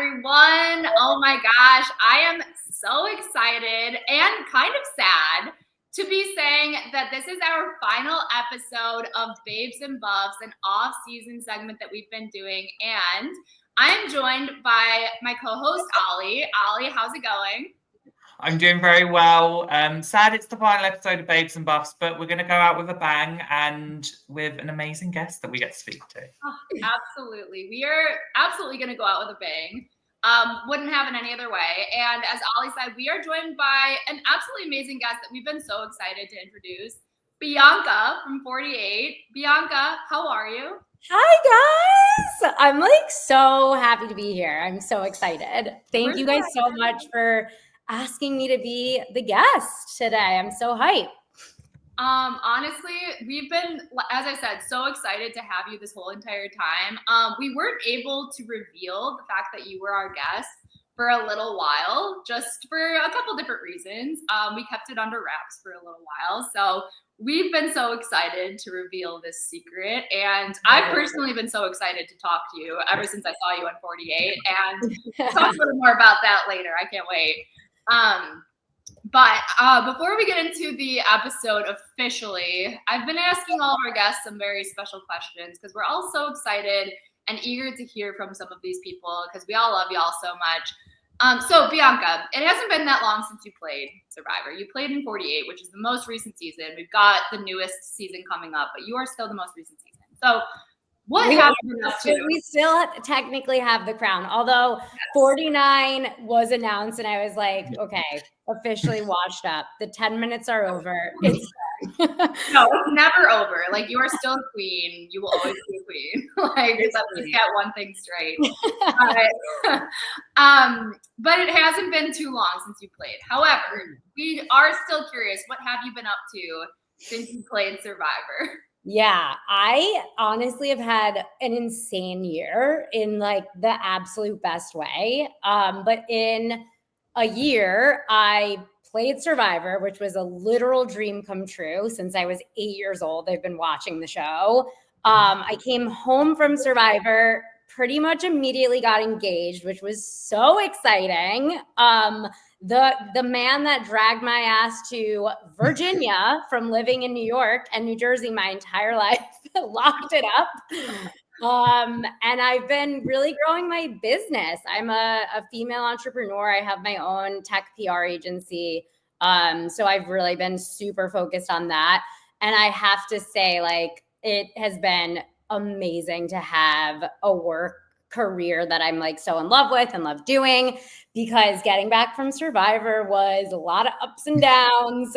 everyone. Oh my gosh, I am so excited and kind of sad to be saying that this is our final episode of Babes and Buffs, an off-season segment that we've been doing. And I am joined by my co-host, Oli. Oli, how's it going? I'm doing very well. Sad it's the final episode of Babes and Buffs, but we're going to go out with a bang and with an amazing guest that we get to speak to. Oh, absolutely. We are absolutely going to go out with a bang. Wouldn't happen any other way. And as Oli said, we are joined by an absolutely amazing guest that we've been so excited to introduce, Bianca from 48. Bianca, how are you? Hi guys! I'm like so happy to be here. I'm so excited. Thank you guys so much for asking me to be the guest today. I'm so hyped. Honestly, we've been, as I said, so excited to have you this whole entire time. We weren't able to reveal the fact that you were our guest for a little while, just for a couple different reasons. We kept it under wraps for a little while. So we've been so excited to reveal this secret. And I've personally been so excited to talk to you ever since I saw you on 48. And talk a little more about that later. I can't wait. But before we get into the episode officially, I've been asking all of our guests some very special questions because we're all so excited and eager to hear from some of these people because we all love y'all so much. So Bianca, it hasn't been that long since you played Survivor. You played in 48, which is the most recent season. We've got the newest season coming up, but you are still the most recent season. So what have you been up to? We still technically have the crown, although 49 was announced and I was like, okay, officially washed up. The 10 minutes are over. No, it's never over. Like, you are still a queen. You will always be a queen. Like, let's get one thing straight. But it hasn't been too long since you played. However, we are still curious. What have you been up to since you played Survivor? Yeah, I honestly have had an insane year in like the absolute best way. But in a year, I played Survivor, which was a literal dream come true. Since I was 8 years old, I've been watching the show. I came home from Survivor, pretty much immediately got engaged, which was so exciting. The man that dragged my ass to Virginia from living in New York and New Jersey my entire life locked it up. And I've been really growing my business. I'm a female entrepreneur. I have my own tech PR agency. So I've really been super focused on that. And I have to say, like, it has been amazing to have a work career that I'm like so in love with and love doing, because getting back from Survivor was a lot of ups and downs.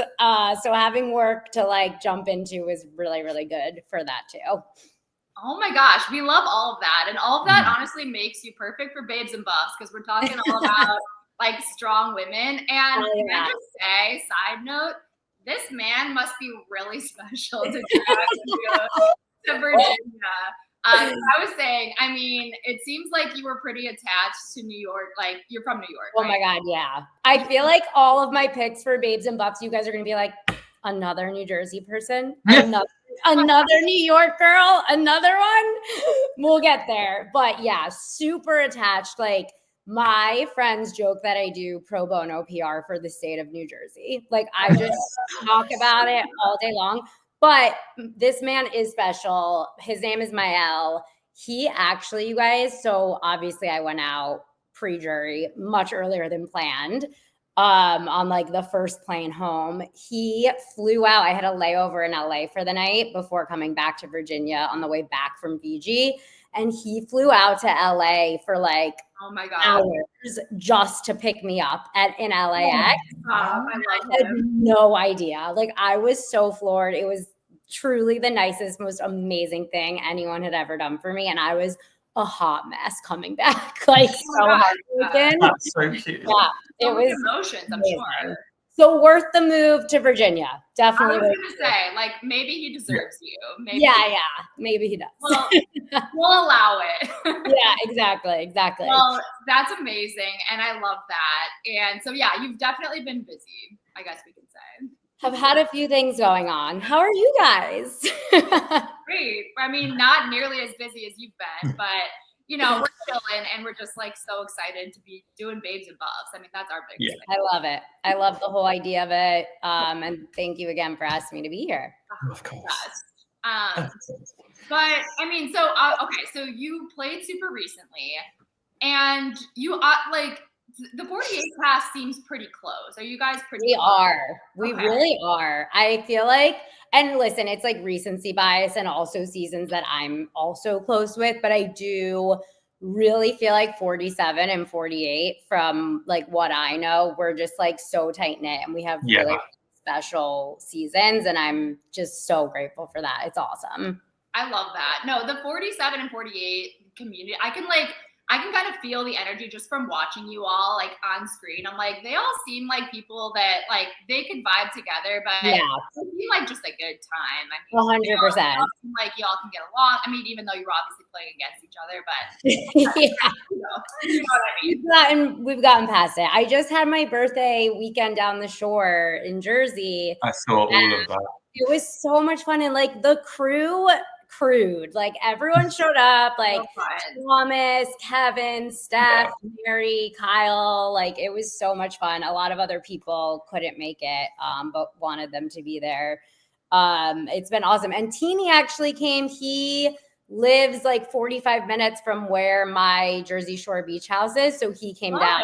So having work to like jump into is really, really good for that too. Oh my gosh, we love all of that. And all of that honestly makes you perfect for Babes and Buffs because we're talking all about like strong women. And can I just say, side note, this man must be really special to drag you to Virginia. I was saying, I mean, it seems like you were pretty attached to New York. Like, you're from New York, right? Oh my God, yeah. I feel like all of my picks for Babes and Buffs, you guys are going to be like, another New Jersey person, another New York girl, another one. We'll get there. But yeah, super attached. Like, my friends joke that I do pro bono PR for the state of New Jersey. Like, I just talk about it all day long. But this man is special. His name is Mael. He actually, you guys, so obviously I went out pre-jury much earlier than planned on like the first plane home. He flew out. I had a layover in LA for the night before coming back to Virginia on the way back from Fiji. And he flew out to LA for like hours just to pick me up in LAX. I had no idea. Like, I was so floored. It was truly the nicest, most amazing thing anyone had ever done for me. And I was a hot mess coming back. Like, so heartbroken. That's so cute. Yeah, it was emotions, I'm sure. So worth the move to Virginia. Definitely. I was going to say, like, maybe he deserves you. Maybe maybe he does. Well, we'll allow it. Yeah, exactly. Well, that's amazing. And I love that. And so, yeah, you've definitely been busy, I guess we can say. Have had a few things going on. How are you guys? Great. I mean, not nearly as busy as you've been, but you know, we're chilling and we're just like so excited to be doing Babes and Buffs. I mean, that's our biggest thing. I love it. I love the whole idea of it. And thank you again for asking me to be here. Of course. But I mean, so okay, so you played super recently, and you like the 48 cast seems pretty close. Are you guys pretty? We close? are. We Okay. really are. I feel like, and listen, it's like recency bias and also seasons that I'm also close with, but I do really feel like 47 and 48 from like what I know, we're just like so tight knit and we have really special seasons, and I'm just so grateful for that. It's awesome. I love that. No, the 47 and 48 community, I can kind of feel the energy just from watching you all like on screen. I'm like, they all seem like people that like they could vibe together, but it seems like just a good time. I mean, 100%. Seem like y'all can get along. I mean, even though you're obviously playing against each other, but you know what I mean. We've gotten past it. I just had my birthday weekend down the shore in Jersey. I saw all of that. It was so much fun, and like the crew crewed. Like everyone showed up, like Thomas, Kevin, Steph, Mary, Kyle. Like it was so much fun. A lot of other people couldn't make it, but wanted them to be there. It's been awesome. And Teeny actually came. He lives like 45 minutes from where my Jersey Shore beach house is, so he came down.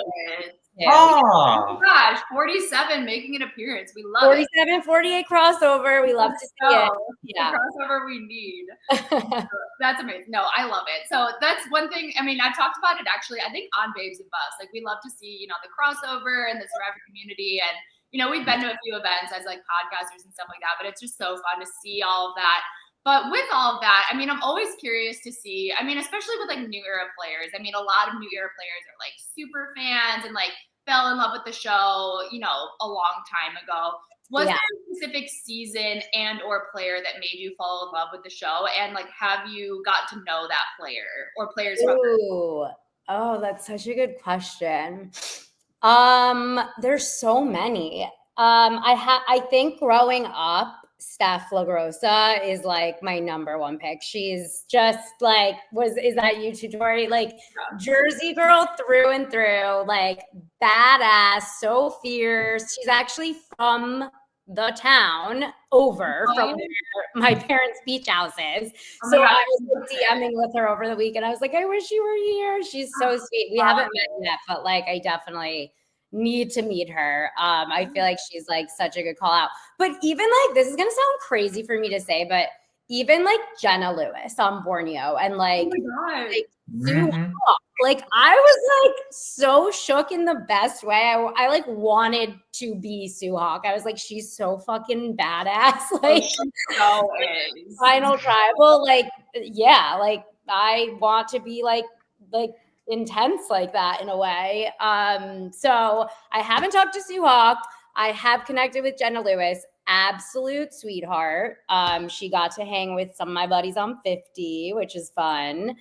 Yeah. Oh gosh, 47 making an appearance. We love 47, 48 crossover. We love to see it. Yeah. The crossover we need. That's amazing. No, I love it. So that's one thing. I mean, I talked about it actually, I think on Babes and Buffs. Like we love to see, you know, the crossover and the Survivor community. And, you know, we've been to a few events as like podcasters and stuff like that, but it's just so fun to see all of that. But with all of that, I mean, I'm always curious to see, I mean, especially with like new era players. I mean, a lot of new era players are like super fans and like fell in love with the show, you know, a long time ago. Was there a specific season and or player that made you fall in love with the show? And like, have you got to know that player or players from Oh, that's such a good question. There's so many. I think growing up, Steph LaGrossa is like my number one pick. She's just like, is that you too, Tori? Like Jersey girl through and through, like badass, so fierce. She's actually from the town over from where my parents' beach house is. So I was DMing with her over the weekend. I was like, I wish you were here. She's so sweet. We haven't met yet, but like I definitely need to meet her. I feel like she's like such a good call out. But even like, this is gonna sound crazy for me to say, but even like Jenna Lewis on Borneo and like, like I was like so shook in the best way. I like wanted to be Sue Hawk. I was like, she's so fucking badass. Like so is. Final Tribal. Like, yeah, like I want to be like intense like that in a way. So I haven't talked to Sue Hawk. I have connected with Jenna Lewis, absolute sweetheart. She got to hang with some of my buddies on 50, which is fun.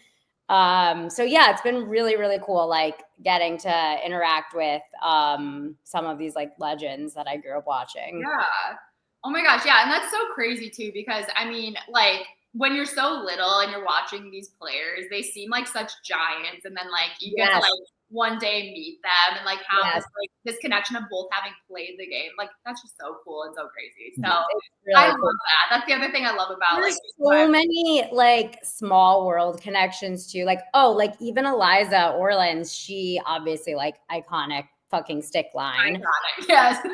So yeah, it's been really, really cool, like getting to interact with some of these like legends that I grew up watching. Yeah. Oh my gosh, yeah, and that's so crazy too, because I mean, like when you're so little and you're watching these players, they seem like such giants, and then like you get to like one day meet them and like have this connection of both having played the game. Like that's just so cool and so crazy. So really I love that. That's the other thing I love about there's so many like small world connections too. Like, like even Eliza Orleans, she obviously like iconic fucking stick line. Iconic, yes.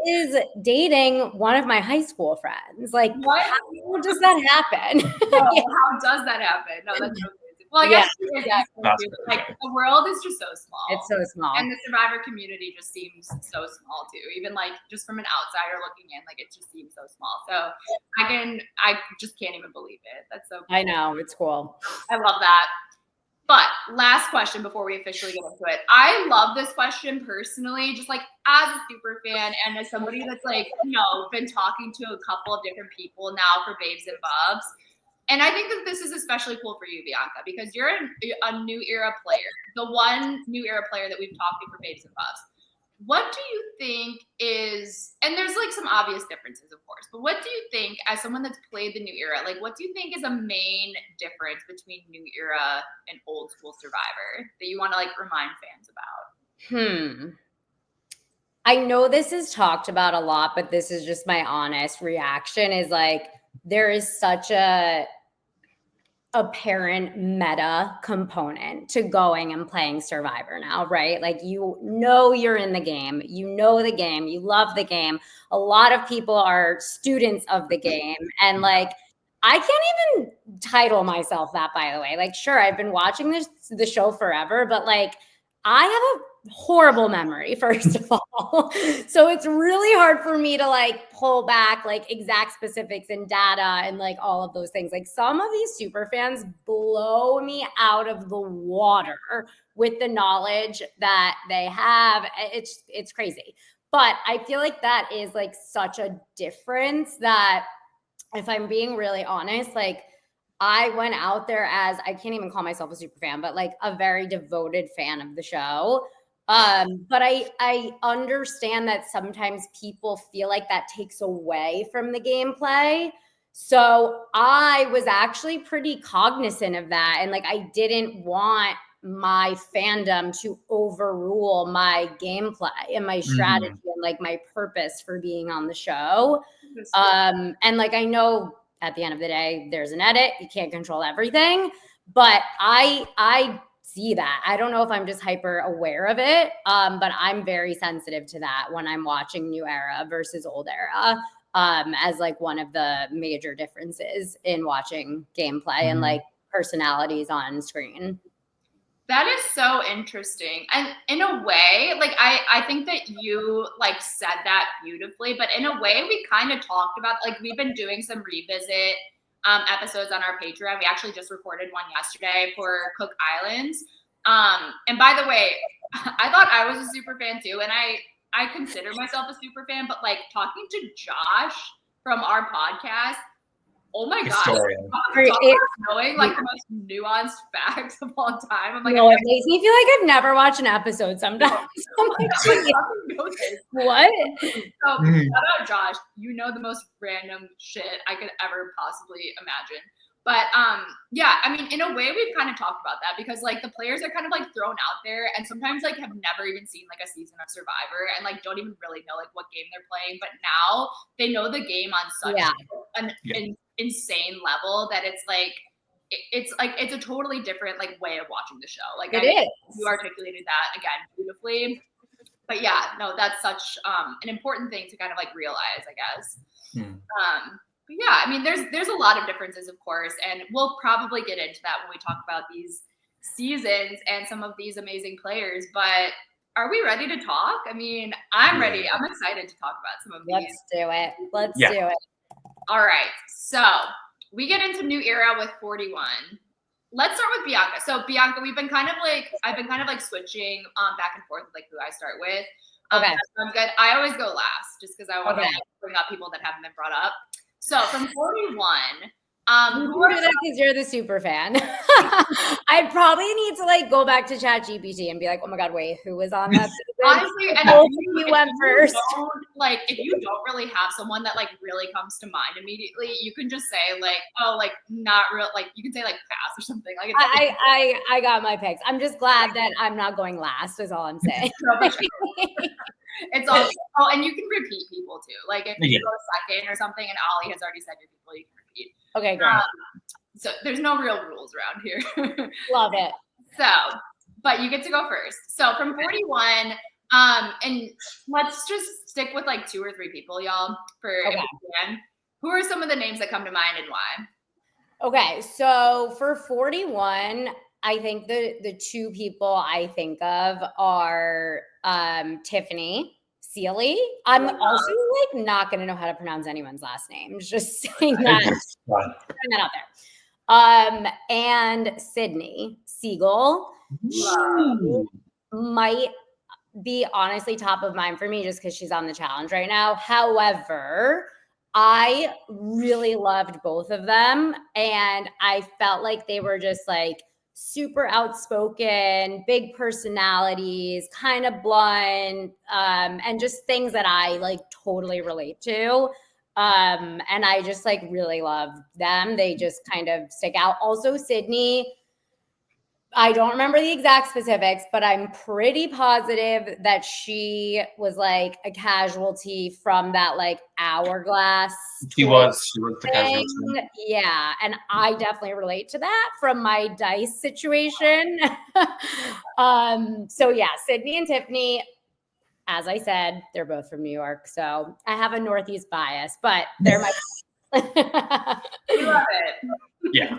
She is dating one of my high school friends. Like, how does that happen? How does that happen? No, that's so crazy. Well, I guess like the world is just so small. It's so small. And the Survivor community just seems so small too. Even like just from an outsider looking in, like it just seems so small. So I just can't even believe it. That's so cool. I know, it's cool. I love that. But last question before we officially get into it. I love this question personally, just like as a super fan and as somebody that's like, you know, been talking to a couple of different people now for Babes and Bubs. And I think that this is especially cool for you, Bianca, because you're a new era player, the one new era player that we've talked to for Babes and Bubs. what do you think is, and there's like some obvious differences, of course, but what do you think, as someone that's played the new era, like what do you think is a main difference between new era and old school Survivor that you want to like remind fans about? I know this is talked about a lot, but this is just my honest reaction is like, there is such a apparent meta component to going and playing Survivor now, right? Like, you know, you're in the game, you know the game, you love the game. A lot of people are students of the game. And like, I can't even title myself that, by the way. Like, sure, I've been watching the show forever, but like, I have a horrible memory, first of all. So it's really hard for me to like pull back like exact specifics and data and like all of those things. Like, some of these super fans blow me out of the water with the knowledge that they have. It's crazy. But I feel like that is like such a difference that, if I'm being really honest, like, I went out there as, I can't even call myself a super fan, but like a very devoted fan of the show. But I understand that sometimes people feel like that takes away from the gameplay. So I was actually pretty cognizant of that. And like, I didn't want my fandom to overrule my gameplay and my strategy and like my purpose for being on the show. And like, I know at the end of the day, there's an edit, you can't control everything, but I see that. I don't know if I'm just hyper aware of it, but I'm very sensitive to that when I'm watching new era versus old era, as like one of the major differences in watching gameplay and like personalities on screen. That is so interesting. And in a way, like I think that you like said that beautifully, but in a way we kind of talked about, like, we've been doing some revisit episodes on our Patreon. We actually just recorded one yesterday for Cook Islands. And by the way, I thought I was a super fan too, and I consider myself a super fan, but like talking to Josh from our podcast, oh my gosh, knowing like the most nuanced facts of all time. I'm like, no, it makes me feel like I've never watched an episode sometimes. I'm like, what? So shout out Josh, you know the most random shit I could ever possibly imagine. But yeah, I mean, in a way we've kind of talked about that, because like the players are kind of like thrown out there and sometimes like have never even seen like a season of Survivor and like don't even really know like what game they're playing, but now they know the game on such an insane level that it's like it's a totally different like way of watching the show. Like, you articulated that again beautifully. But yeah, no, that's such an important thing to kind of like realize, I guess. But yeah, I mean, there's a lot of differences, of course, and we'll probably get into that when we talk about these seasons and some of these amazing players. But are we ready to talk? I mean, I'm ready. I'm excited to talk about some of these. Let's do it. Let's do it. All right. So we get into new era with 41. Let's start with Bianca. So Bianca, I've been kind of like switching back and forth with like who I start with. Okay. I'm good. I always go last just because I want to bring up people that haven't been brought up. So from 41, who are that because you're the super fan? I probably need to like go back to ChatGPT and be like, oh my god, wait, who was on that season? Honestly, and you went first. If you don't really have someone that like really comes to mind immediately, you can just say like, oh, like not real, like you can say like pass or something. Like I got my picks. I'm just glad that I'm not going last, is all I'm saying. It's all and you can repeat people too. Like if you go second or something and Oli has already said your people, you can repeat. Okay, great. So there's no real rules around here. Love it. So, but you get to go first. So from 41, and let's just stick with like 2 or 3 people, y'all, for if we can. Who are some of the names that come to mind and why? Okay, so for 41, I think the 2 people I think of are Tiffany Seeley. I'm also like not going to know how to pronounce anyone's last name. Just saying that. Putting that out there. And Sydney Siegel. She might be honestly top of mind for me just because she's on the challenge right now. However, I really loved both of them, and I felt like they were just like super outspoken, big personalities, kind of blunt, and just things that I like totally relate to. And I just like really love them. They just kind of stick out. Also, Sydney, I don't remember the exact specifics, but I'm pretty positive that she was like a casualty from that like hourglass. She was the thing. casualty. Yeah, and I definitely relate to that from my dice situation. So yeah, Sydney and Tiffany, as I said, they're both from New York, so I have a Northeast bias, but they're my. We love it. Yeah.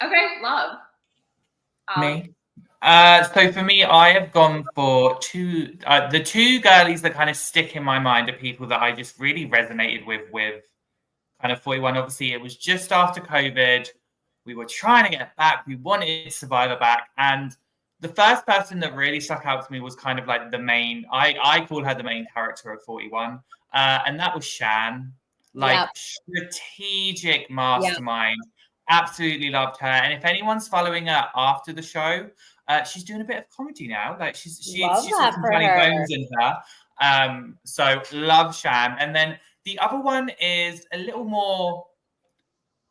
Okay, love. Me? So for me, I have gone for the two girlies that kind of stick in my mind are people that I just really resonated with kind of 41. Obviously, it was just after COVID. We were trying to get back. We wanted Survivor back. And the first person that really stuck out to me was kind of like the main, I call her the main character of 41. And that was Shan. Like strategic mastermind. Yep. Absolutely loved her. And if anyone's following her after the show, she's doing a bit of comedy now. Like she's got some funny bones in her. So love Shan. And then the other one is a little more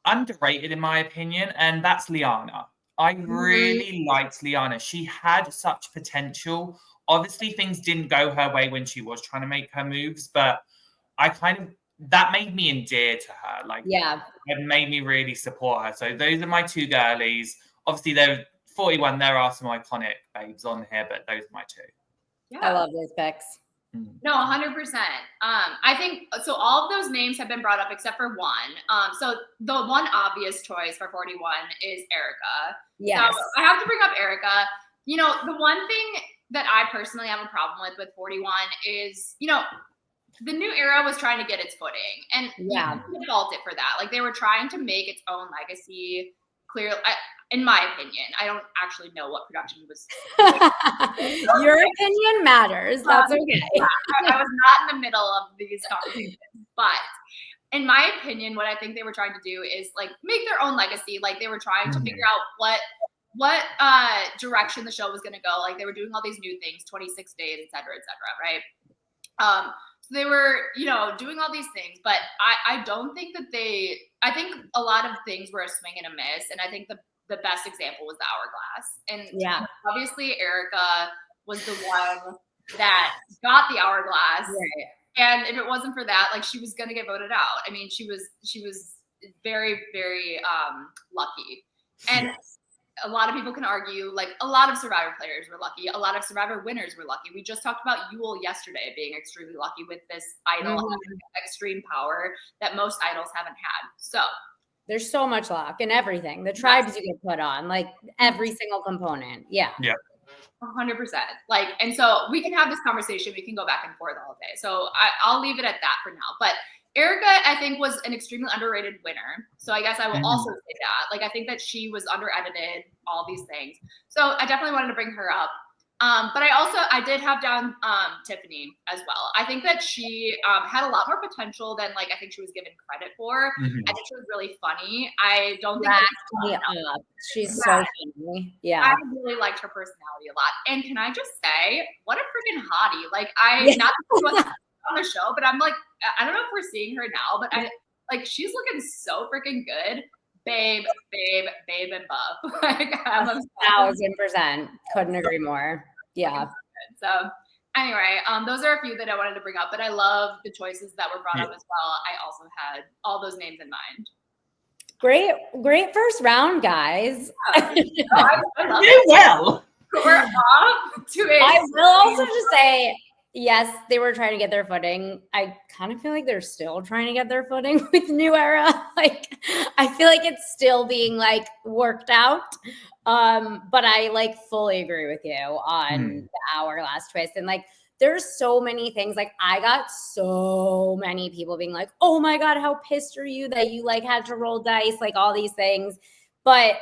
underrated in my opinion, and that's Liana. I really liked Liana. She had such potential. Obviously, things didn't go her way when she was trying to make her moves, but that made me endear to her. Like, it made me really support her. So those are my two girlies. Obviously, they're 41. There are some iconic babes on here, but those are my two. Yeah. I love those picks. No, 100%. I think so. All of those names have been brought up except for one. So the one obvious choice for 41 is Erica. Yes. So I have to bring up Erica. You know, the one thing that I personally have a problem with 41 is, you know, the new era was trying to get its footing, and you can fault it for that. Like they were trying to make its own legacy. Clearly, in my opinion, I don't actually know what production was. Your opinion matters. That's okay. I was not in the middle of these conversations, but in my opinion, what I think they were trying to do is like make their own legacy. Like they were trying to figure out what direction the show was going to go. Like they were doing all these new things, 26 days, et cetera, right? So they were, you know, doing all these things, but I don't think that I think a lot of things were a swing and a miss. And I think the best example was the hourglass. And obviously Erica was the one that got the hourglass. Right. And if it wasn't for that, like she was going to get voted out. I mean, she was very, very lucky. And a lot of people can argue, like a lot of Survivor players were lucky. A lot of Survivor winners were lucky. We just talked about Yule yesterday being extremely lucky with this idol extreme power that most idols haven't had. So there's so much luck in everything. The tribes you get put on, like every single component. Yeah. 100%. Like, and so we can have this conversation. We can go back and forth all day. So I'll leave it at that for now. But Erica, I think, was an extremely underrated winner. So I guess I will also say that. Like, I think that she was under-edited, all these things. So I definitely wanted to bring her up. But I did have down Tiffany as well. I think that she had a lot more potential than like I think she was given credit for. I think she was really funny. I don't think she's so funny. Yeah. I really liked her personality a lot. And can I just say, what a freaking hottie. Like not that she wasn't on the show, but I'm like, I don't know if we're seeing her now, but she's looking so freaking good. Babe, and buff. Like, 1,000%. Couldn't agree more. Yeah. So anyway, those are a few that I wanted to bring up, but I love the choices that were brought up as well. I also had all those names in mind. Great first round, guys. I love it. Well. We're off to a I will also just say, yes, they were trying to get their footing. I kind of feel like they're still trying to get their footing with New Era. Like, I feel like it's still being like worked out. But I like fully agree with you on the hourglass twist. And like, there's so many things. Like, I got so many people being like, oh my God, how pissed are you that you like had to roll dice, like all these things. But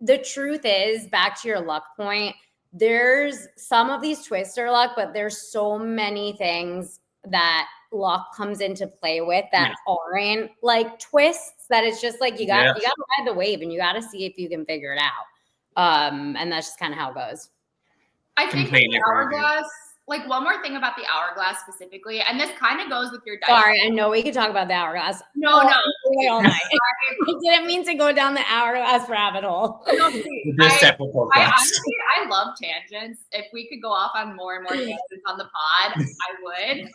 the truth is, back to your luck point, there's some of these twists are luck, but there's so many things that luck comes into play with that aren't like twists, that it's just like you got to ride the wave and you got to see if you can figure it out. And that's just kind of how it goes. I think the hourglass, like one more thing about the hourglass specifically, and this kind of goes with your dice. Sorry, I know we could talk about the hourglass. No. All night. I didn't mean to go down the hourglass rabbit hole. No, I love tangents. If we could go off on more and more tangents on the pod, I would.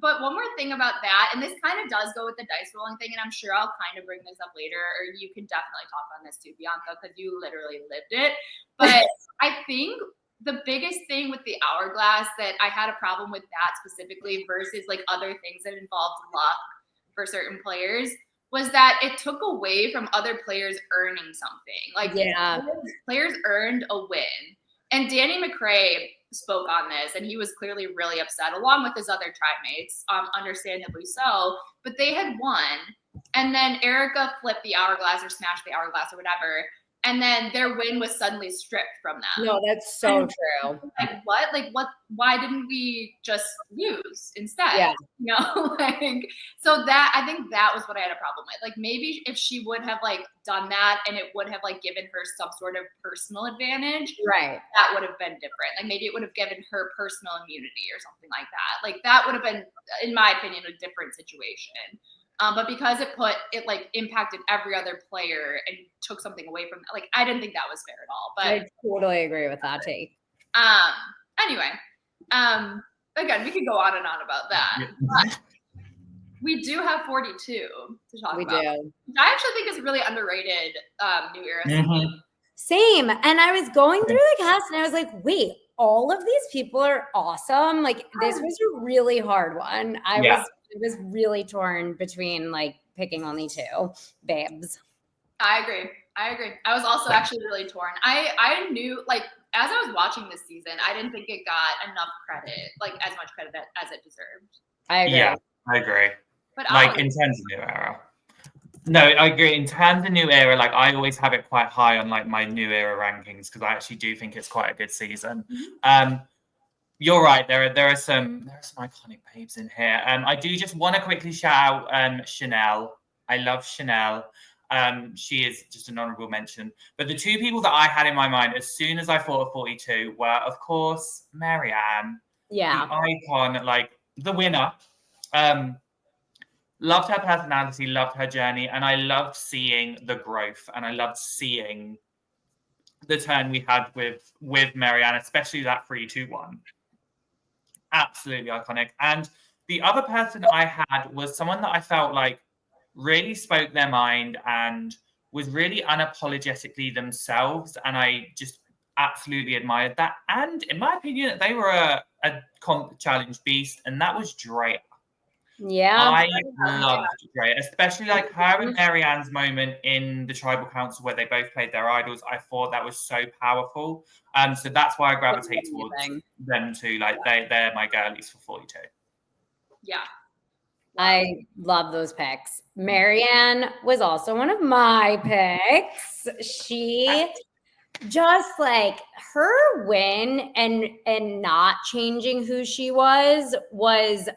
But one more thing about that, and this kind of does go with the dice rolling thing, and I'm sure I'll kind of bring this up later, or you can definitely talk on this too, Bianca, because you literally lived it. But I think the biggest thing with the hourglass that I had a problem with that specifically versus like other things that involved luck for certain players was that it took away from other players earning something. Like players earned a win. And Danny McRae spoke on this, and he was clearly really upset, along with his other tribe mates, understandably so. But they had won, and then Erica flipped the hourglass or smashed the hourglass or whatever, and then their win was suddenly stripped from them. No, that's so true. Like what? Like what? Why didn't we just lose instead? Yeah. You know, like so that I think that was what I had a problem with. Like maybe if she would have like done that and it would have like given her some sort of personal advantage, right? That would have been different. Like maybe it would have given her personal immunity or something like that. Like that would have been, in my opinion, a different situation. But because it like impacted every other player and took something away from that, like I didn't think that was fair at all. But I totally agree with that take. Anyway, again, we could go on and on about that. But we do have 42 to talk about. We do. I actually think is a really underrated New Era. Mm-hmm. Same. And I was going through the cast and I was like, wait, all of these people are awesome. Like this was a really hard one. I was really torn between like picking only two babes. I agree. I was also actually really torn. I knew, like, as I was watching this season, I didn't think it got enough credit, like as much credit as it deserved. I agree. Yeah, I agree. But like in terms of New Era. No, I agree. In terms of New Era, like I always have it quite high on like my New Era rankings because I actually do think it's quite a good season. Mm-hmm. You're right. There are some iconic babes in here. I do just want to quickly shout out Chanel. I love Chanel. She is just an honorable mention. But the two people that I had in my mind as soon as I thought of 42 were, of course, Marianne. Yeah. The icon, like the winner. Loved her personality, loved her journey, and I loved seeing the growth, and I loved seeing the turn we had with Marianne, especially that 3-2-1. Absolutely iconic. And the other person I had was someone that I felt like really spoke their mind and was really unapologetically themselves, and I just absolutely admired that. And in my opinion, they were a comp challenge beast, and that was Drea. Yeah, I loved Drea, especially like her and Marianne's moment in the tribal council where they both played their idols. I thought that was so powerful. So that's why I gravitate towards them too. Like they're my girlies for 42. Yeah. I love those picks. Marianne was also one of my picks. She just like her win and not changing who she was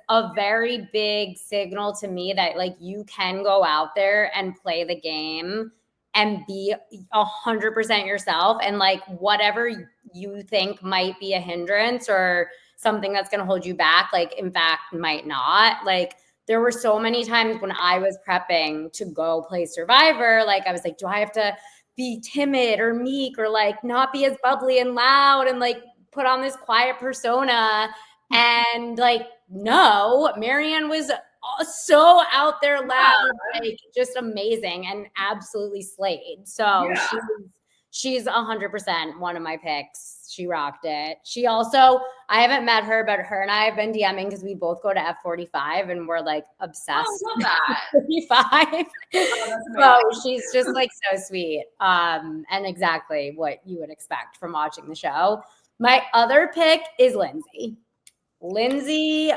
a very big signal to me that like you can go out there and play the game and be 100% yourself, and like whatever you think might be a hindrance or something that's going to hold you back, like in fact might not. Like there were so many times when I was prepping to go play Survivor, like I was like, do I have to be timid or meek or like not be as bubbly and loud and like put on this quiet persona? And like, no, Marianne was so out there loud, like just amazing and absolutely slayed. So she's 100% one of my picks. She rocked it. She also, I haven't met her, but her and I have been DMing because we both go to F45 and we're like obsessed. I love that. 45. So she's just like so sweet. And exactly what you would expect from watching the show. My other pick is Lindsay. Lindsay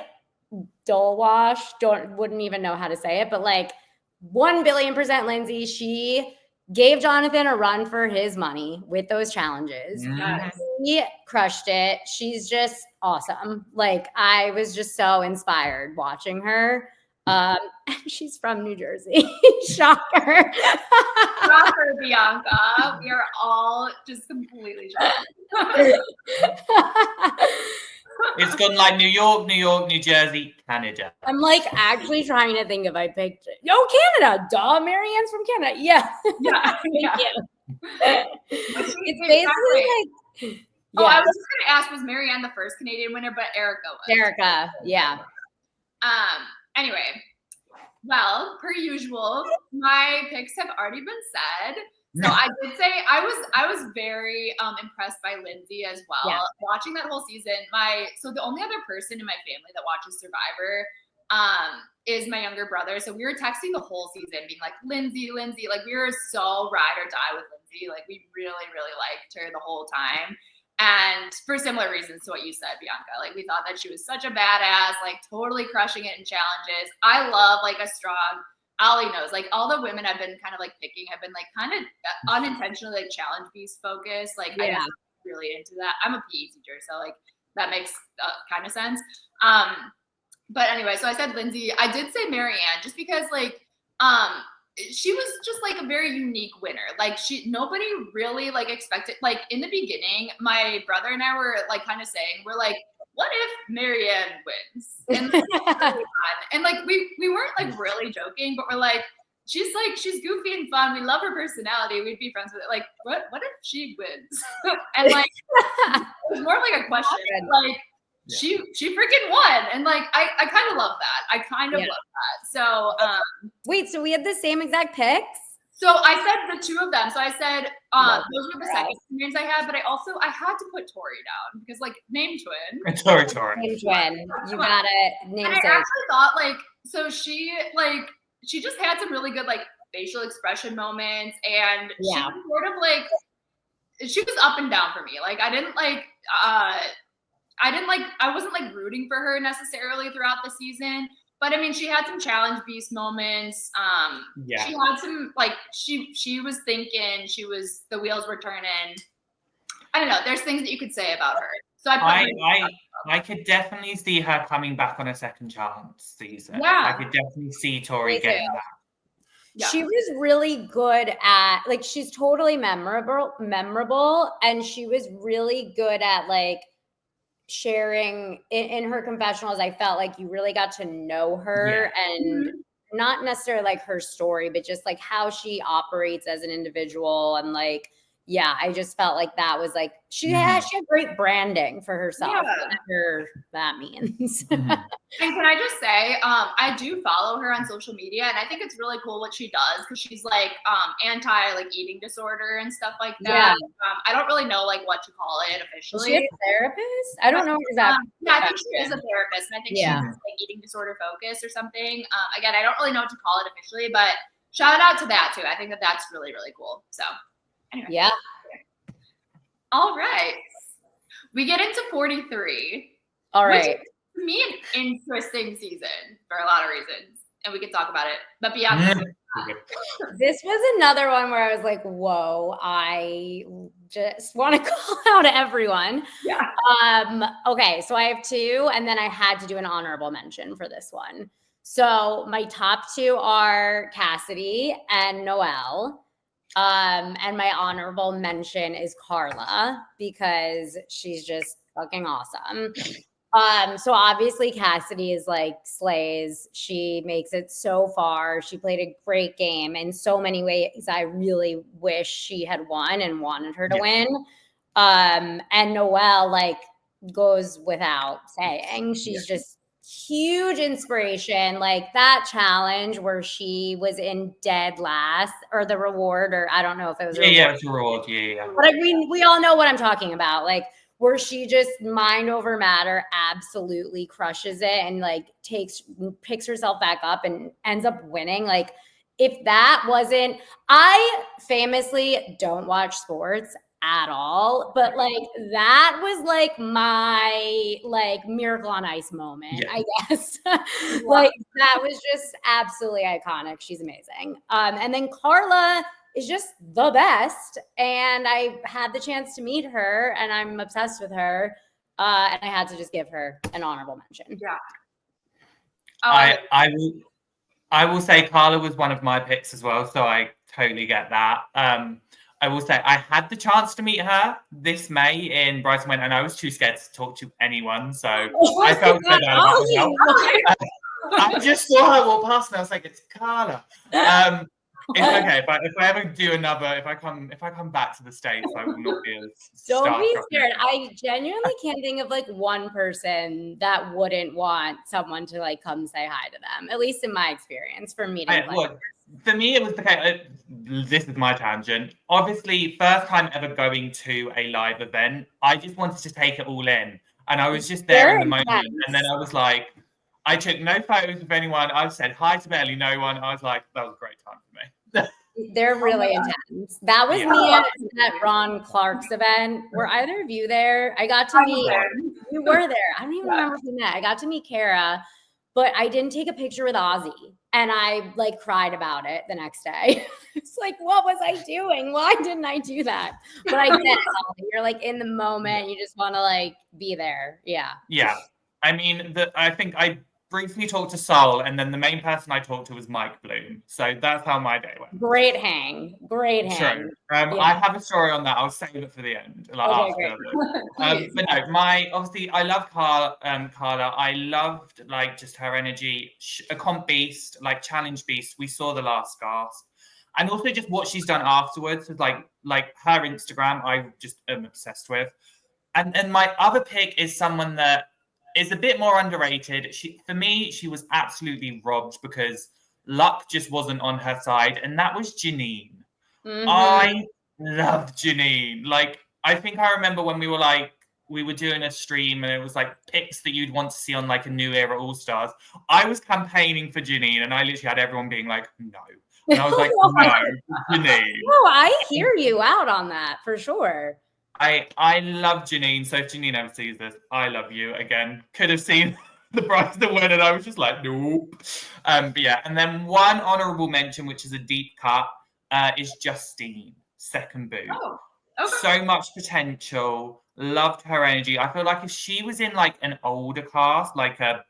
Dolwash, wouldn't even know how to say it, but like 1 billion% Lindsay. She gave Jonathan a run for his money with those challenges. He crushed it. She's just awesome. Like I was just so inspired watching her. And she's from New Jersey. Shocker. Shocker, Bianca. We are all just completely shocked. It's gone like New York, New Jersey, Canada. I'm like actually trying to think if I picked Canada. Duh, Marianne's from Canada. Yeah. Yeah. Thank you. It's basically like I was just gonna ask, was Marianne the first Canadian winner, but Erica was. Erica, yeah. Anyway, well, per usual, my picks have already been said. So I did say I was very impressed by Lindsay as well. Yeah. Watching that whole season, so the only other person in my family that watches Survivor is my younger brother. So we were texting the whole season being like, Lindsay, like we were so ride or die with Lindsay. Like we really, really liked her the whole time. And for similar reasons to what you said, Bianca, like we thought that she was such a badass, like totally crushing it in challenges. I love like a strong, Oli knows, like all the women I've been kind of like picking have been like kind of unintentionally like challenge beast focused. Like I just really into that. I'm a PE teacher, so like that makes kind of sense. But anyway, so I said Lindsay. I did say Marianne just because like she was just like a very unique winner. Like nobody really like expected, like in the beginning, my brother and I were like kind of saying, we're like, what if Marianne wins? And, and like we weren't like really joking, but we're like, she's goofy and fun. We love her personality. We'd be friends with it. Like, what if she wins? And like it was more like a question. Like she freaking won. And like I kind of love that. I kind of love that. So wait, so we had the same exact picks? So I said the two of them. So I said those were the second names I had, but I had to put Tori down because like name twin. Tori. Name twin. You gotta name. And I actually thought like so she just had some really good like facial expression moments, and she was sort of like she was up and down for me. Like I wasn't like rooting for her necessarily throughout the season. But I mean, she had some challenge beast moments. She had some like she was thinking, the wheels were turning. I don't know. There's things that you could say about her. So I could definitely see her coming back on a second chance season. Yeah. I could definitely see Tori getting that. Yeah. She was really good at like she's totally memorable, and she was really good at like sharing in her confessionals. I felt like you really got to know her and not necessarily like her story, but just like how she operates as an individual. And like, I just felt like that was like, she had great branding for herself. Whatever that means. And can I just say, I do follow her on social media, and I think it's really cool what she does because she's like anti like eating disorder and stuff like that. I don't really know like what to call it officially. Is she a therapist? I don't know exactly. Yeah, I think she is a therapist, and I think she's like eating disorder focused or something. Again, I don't really know what to call it officially, but shout out to that too. I think that's really, really cool. So anyway. Yeah. All right. We get into 43. All right. To me, an interesting season for a lot of reasons, and we can talk about it. But Bianca, this was another one where I was like, "Whoa!" I just want to call out everyone. Yeah. Okay, so I have two, and then I had to do an honorable mention for this one. So my top two are Cassidy and Noelle. And my honorable mention is Carla because she's just fucking awesome. So obviously Cassidy is like slays. She makes it so far. She played a great game in so many ways. I really wish she had won and wanted her to win. And Noelle like goes without saying. She's just huge inspiration. Like that challenge where she was in dead last, or the reward, or I don't know if it was it's a reward. But I mean, we all know what I'm talking about. Like where she just mind over matter absolutely crushes it and like picks herself back up and ends up winning. Like if that wasn't, I famously don't watch sports at all, but like that was like my like miracle on ice moment, I guess. Like that was just absolutely iconic. She's amazing. And then Carla is just the best, and I had the chance to meet her, and I'm obsessed with her, and I had to just give her an honorable mention. Yeah. I will say Carla was one of my picks as well, so I totally get that. I will say I had the chance to meet her this May in Brighton, and I was too scared to talk to anyone, so I felt so bad about myself. I just saw her walk past, and I was like, "It's Carla." It's okay if I ever do another. If I come back to the States, I will not be as. Don't be scared. I genuinely can't think of like one person that wouldn't want someone to like come say hi to them. At least in my experience from meeting players. For me, it was the case. This is my tangent. Obviously, first time ever going to a live event. I just wanted to take it all in, and I was just there in the moment. And then I was like, I took no photos with anyone. I said hi to barely no one. I was like, that was a great time for me. They're really intense. That was me at Ron Clark's event. Were either of you there? I got to meet. You were there. I don't even remember who met. I got to meet Kara, but I didn't take a picture with Ozzy, and I like cried about it the next day. It's like, what was I doing? Why didn't I do that? But I get it. You're like in the moment. You just want to like be there. Yeah. Yeah. I mean, I think I briefly talked to Sol, and then the main person I talked to was Mike Bloom. So that's how my day went. Great hang. True. I have a story on that. I'll save it for the end. Like, okay, great. But no, obviously I love Carla. I loved like just her energy, a comp beast, like challenge beast. We saw the last gasp. And also just what she's done afterwards is like her Instagram, I just am obsessed with. And my other pick is someone that is a bit more underrated. For me, she was absolutely robbed because luck just wasn't on her side, and that was Janine. Mm-hmm. I loved Janine. Like, I think I remember when we were doing a stream and it was like picks that you'd want to see on like a New Era All Stars. I was campaigning for Janine, and I literally had everyone being like, no. And I was like, no, Janine. No, I hear you out on that for sure. I love Janine. So if Janine ever sees this, I love you again. Could have seen the prize to win, and I was just like, nope. But yeah, and then one honorable mention, which is a deep cut, is Justine, second boot. Oh, okay. So much potential. Loved her energy. I feel like if she was in like an older cast, like a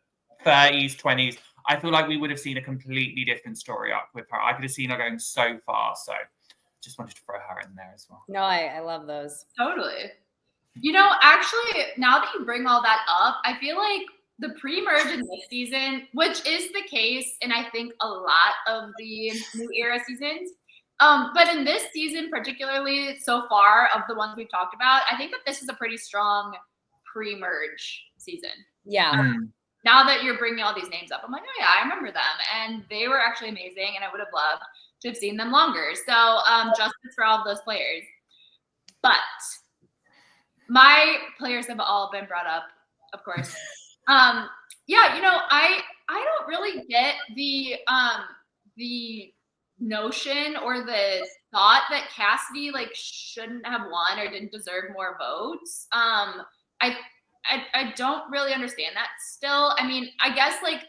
30s, 20s, I feel like we would have seen a completely different story arc with her. I could have seen her going so far. So just wanted to throw her in there as well. No, I love those. Totally. You know, actually, now that you bring all that up, I feel like the pre-merge in this season, which is the case in I think a lot of the New Era seasons, but in this season particularly so far of the ones we've talked about, I think that this is a pretty strong pre-merge season. Yeah. Now that you're bringing all these names up, I'm like, oh yeah, I remember them, and they were actually amazing, and I would have loved to have seen them longer. So justice for all of those players. But my players have all been brought up, of course. Yeah, you know, I don't really get the notion or the thought that Cassidy like shouldn't have won or didn't deserve more votes. I don't really understand that still. I mean, I guess like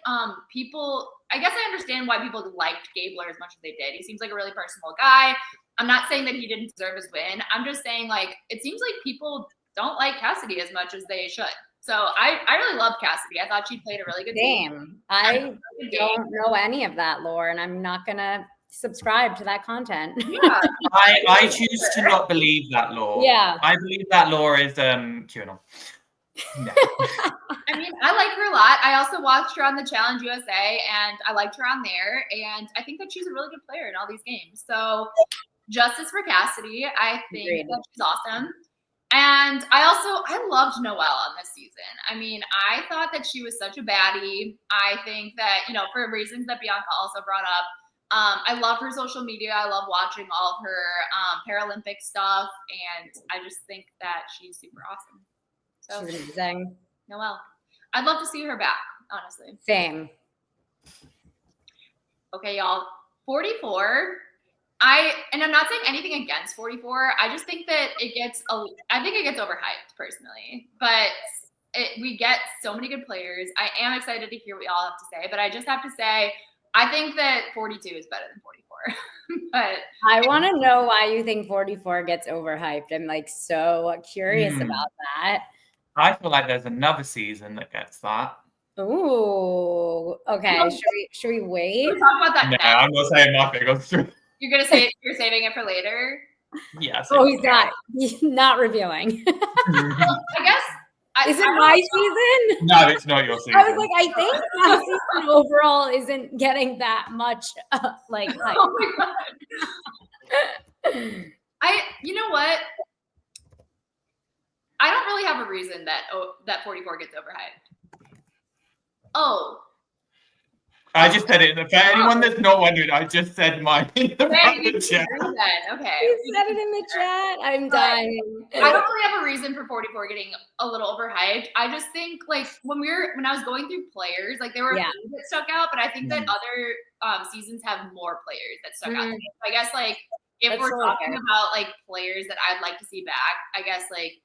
I guess I understand why people liked Gabler as much as they did. He seems like a really personable guy. I'm not saying that he didn't deserve his win. I'm just saying like it seems like people don't like Cassidy as much as they should. So I really love Cassidy. I thought she played a really good game. I don't know any of that lore, and I'm not gonna subscribe to that content. Yeah. I choose to not believe that lore. Yeah. I believe that lore is QAnon. No. I mean, I like her a lot. I also watched her on the Challenge USA, and I liked her on there. And I think that she's a really good player in all these games. So justice for Cassidy. I think that she's awesome. And I loved Noelle on this season. I mean, I thought that she was such a baddie. I think that, you know, for reasons that Bianca also brought up, I love her social media. I love watching all of her Paralympic stuff. And I just think that she's super awesome. So, she's amazing. Noelle. I'd love to see her back, honestly. Same. Okay, y'all. 44. And I'm not saying anything against 44. I just think that it gets overhyped personally. But we get so many good players. I am excited to hear what y'all have to say. But I just have to say, I think that 42 is better than 44. But I want to know why you think 44 gets overhyped. I'm like so curious about that. I feel like there's another season that gets that. Ooh, okay. Should we wait? Can we talk about that No, next? I'm not saying nothing. I'm sure. You're gonna say you're saving it for later. Yes. Oh, he's not revealing. I guess. Is it my season? No, it's not your season. I was like, I think my season overall isn't getting that much like hype. Oh my god. You know what? I don't really have a reason that 44 gets overhyped. Oh. I just said it. For anyone that's not wondering, I just said mine in the chat. Okay. You said it in the chat. I'm dying. I don't really have a reason for 44 getting a little overhyped. I just think like when I was going through players, like there were a few that stuck out, but I think that other seasons have more players that stuck out. So I guess like if we're talking about like players that I'd like to see back, I guess like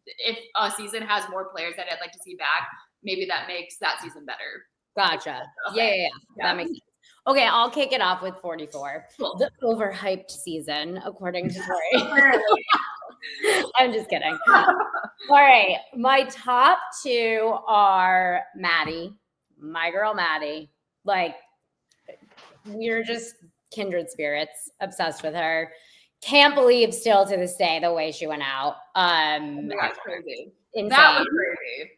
if a season has more players that I'd like to see back, maybe that makes that season better. Gotcha. Okay. Yeah. That makes sense. Okay, I'll kick it off with 44. Cool. The overhyped season, according to Tori. I'm just kidding. All right. My top two are Maddie, my girl Maddie. Like, we're just kindred spirits, obsessed with her. Can't believe still to this day the way she went out. That's crazy. Insane. That was crazy.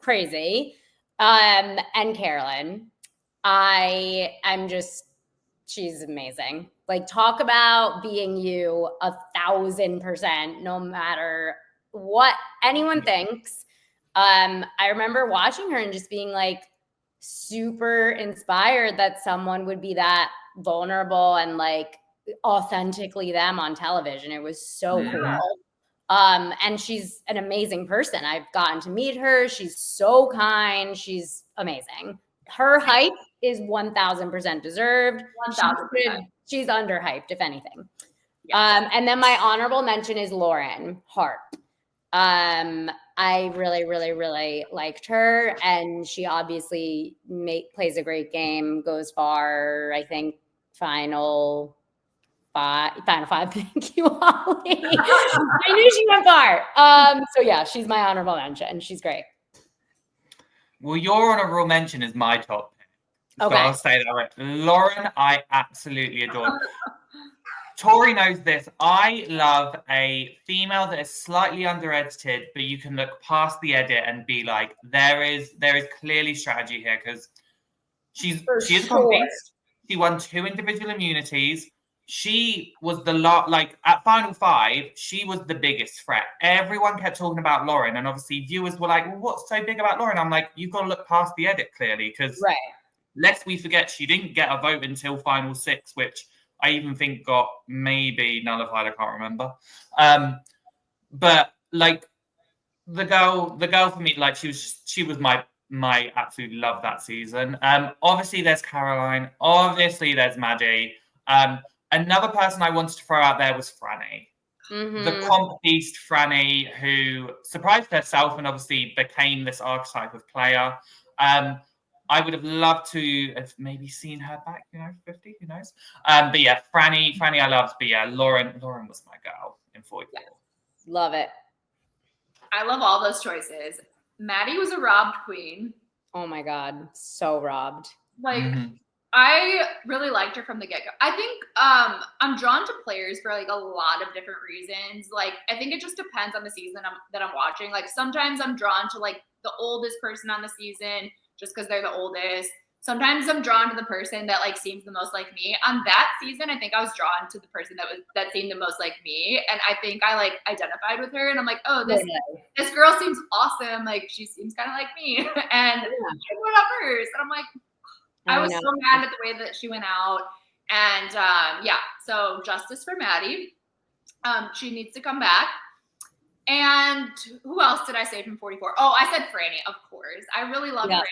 Crazy. And Carolyn, she's amazing. Like, talk about being you 1,000%, no matter what anyone thinks. I remember watching her and just being like super inspired that someone would be that vulnerable and like authentically them on television. It was so cool. And she's an amazing person. I've gotten to meet her. She's so kind. She's amazing. Her hype is 1,000% deserved. 1,000%. She's underhyped, if anything. Yes. And then my honorable mention is Lauren Hart. I really, really, really liked her, and she obviously plays a great game, goes far, I think, Final five. Thank you, Oli. I knew she went far. So yeah, she's my honorable mention. She's great. Well, your honorable mention is my top pick. So I'll say that right. Lauren, I absolutely adore. Tori knows this. I love a female that is slightly under-edited, but you can look past the edit and be like, there is clearly strategy here, because she is convinced. She won 2 individual immunities. She was at Final 5, she was the biggest threat. Everyone kept talking about Lauren, and obviously viewers were like, well, what's so big about Lauren? I'm like, you've got to look past the edit, clearly, because lest we forget, she didn't get a vote until Final 6, which I even think got maybe nullified. I can't remember. But like the girl for me, like she was my absolute love that season. Obviously there's Caroline. Obviously there's Maddie. Another person I wanted to throw out there was Franny. The comp beast Franny, who surprised herself and obviously became this archetype of player. I would have loved to have maybe seen her back, 50, who knows? But yeah, Franny I loved. But yeah, Lauren was my girl in 44. Yeah. Love it. I love all those choices. Maddie was a robbed queen. Oh my God, so robbed. Like, I really liked her from the get-go. I think I'm drawn to players for like a lot of different reasons. Like, I think it just depends on the season that I'm watching. Like, sometimes I'm drawn to like the oldest person on the season just because they're the oldest. Sometimes I'm drawn to the person that like seems the most like me. On that season, I think I was drawn to the person that seemed the most like me, and I think I like identified with her. And I'm like, oh, this girl seems awesome. Like, she seems kind of like me, and I went up first, and I'm like, I was so mad at the way that she went out. And so justice for Maddie. She needs to come back. And who else did I say from 44? Oh, I said Franny, of course. I really love Franny.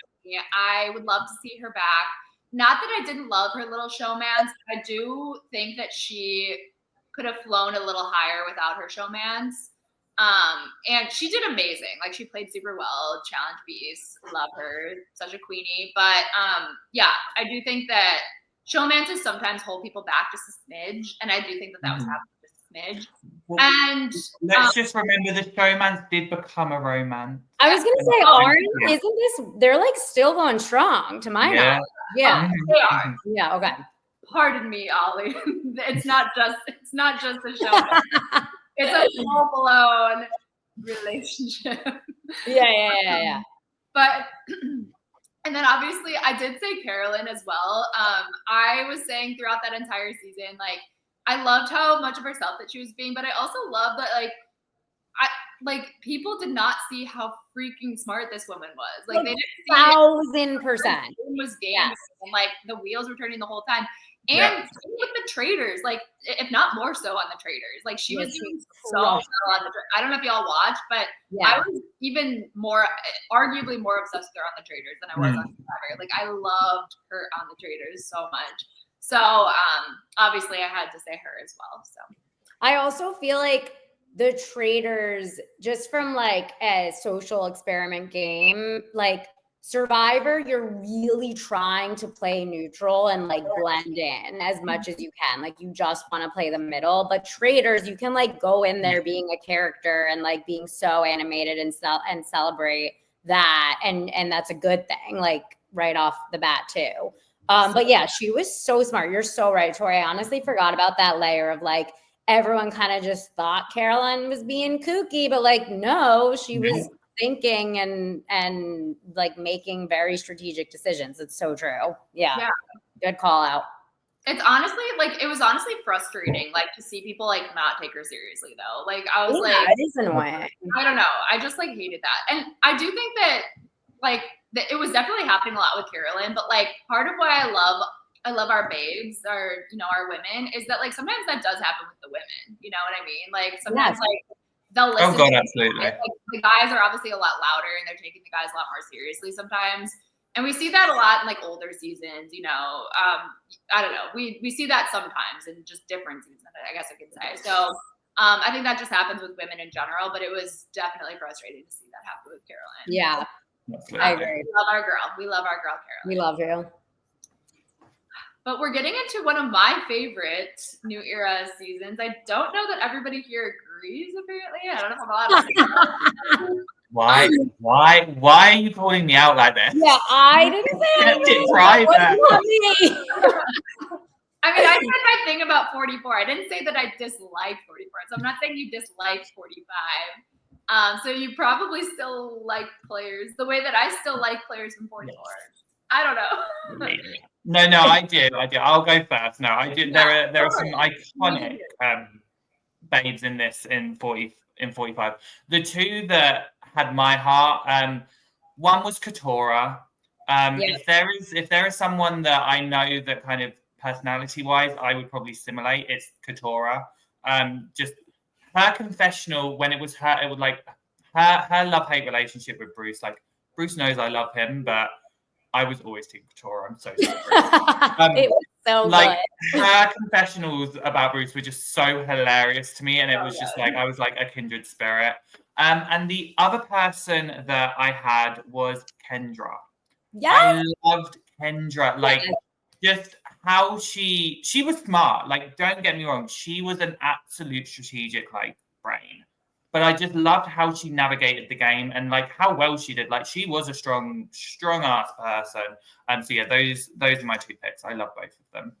I would love to see her back. Not that I didn't love her little showmans. I do think that she could have flown a little higher without her showmans. And she did amazing. Like, she played super well. Challenge beast. Love her. Such a queenie. But I do think that showmances sometimes hold people back just a smidge. And I do think that was happening just a smidge. And let's just remember the showmance did become a romance. I was gonna say, isn't this? They're like still going strong, to my knowledge. Yeah, they are. Yeah. Okay. Pardon me, Ollie. It's not just a show. It's a full-blown relationship. Yeah. But and then obviously I did say Carolyn as well. I was saying throughout that entire season, like I loved how much of herself that she was being, but I also love that like people did not see how freaking smart this woman was. Like they didn't see 1,000%. was game and like the wheels were turning the whole time. And with the traders, like if not more so on the traders, like she was doing so well on the. I don't know if y'all watched, but I was even more, arguably more obsessed with her on the traders than I was on Survivor. Like I loved her on the traders so much. So obviously I had to say her as well. So I also feel like the traders, just from like a social experiment game, like Survivor, you're really trying to play neutral and like blend in as much as you can. Like you just want to play the middle. But traders, you can like go in there being a character and like being so animated and celebrate that, and that's a good thing. Like right off the bat too. But yeah, she was so smart. You're so right, Tori. I honestly forgot about that layer of like everyone kind of just thought Carolyn was being kooky, but like no, she was thinking and like making very strategic decisions. It's so true. Yeah. Good call out. It's honestly like it was honestly frustrating, like to see people like not take her seriously though. Like I was like, it is annoying. I don't know. I just like hated that, and I do think that like that it was definitely happening a lot with Carolyn. But like part of why I love our babes, our our women, is that like sometimes that does happen with the women. You know what I mean? Like sometimes like they'll listen. Oh God, absolutely. Like, the guys are obviously a lot louder and they're taking the guys a lot more seriously sometimes. And we see that a lot in like older seasons, I don't know. We see that sometimes in just different seasons, I guess I could say. So I think that just happens with women in general, but it was definitely frustrating to see that happen with Carolyn. Yeah. I agree. We love our girl. We love our girl, Carolyn. We love you. But we're getting into one of my favorite New Era seasons. I don't know that everybody here agrees, apparently. I don't know if I'm allowed to say that. Why are you calling me out like this? Yeah, I didn't say anything. I mean, I said my thing about 44. I didn't say that I disliked 44. So I'm not saying you disliked 45. So you probably still like players the way that I still like players from 44. I don't know. No, I did. I'll go first. No, I did. There are some iconic babes in this in 45. The two that had my heart, one was Katora. If there is someone that I know that kind of personality wise I would probably simulate, it's Katora. Just her confessional when it was her, it was like her love-hate relationship with Bruce. Like Bruce knows I love him, but I was always Team Katora. I'm so sorry. It was so like good. Her confessionals about Bruce were just so hilarious to me, and it was just like I was like a kindred spirit. And the other person that I had was Kendra. I loved Kendra. Like just how she was smart. Like don't get me wrong, she was an absolute strategic like brain. But I just loved how she navigated the game and like how well she did. Like she was a strong ass person. So yeah, those are my two picks. I love both of them.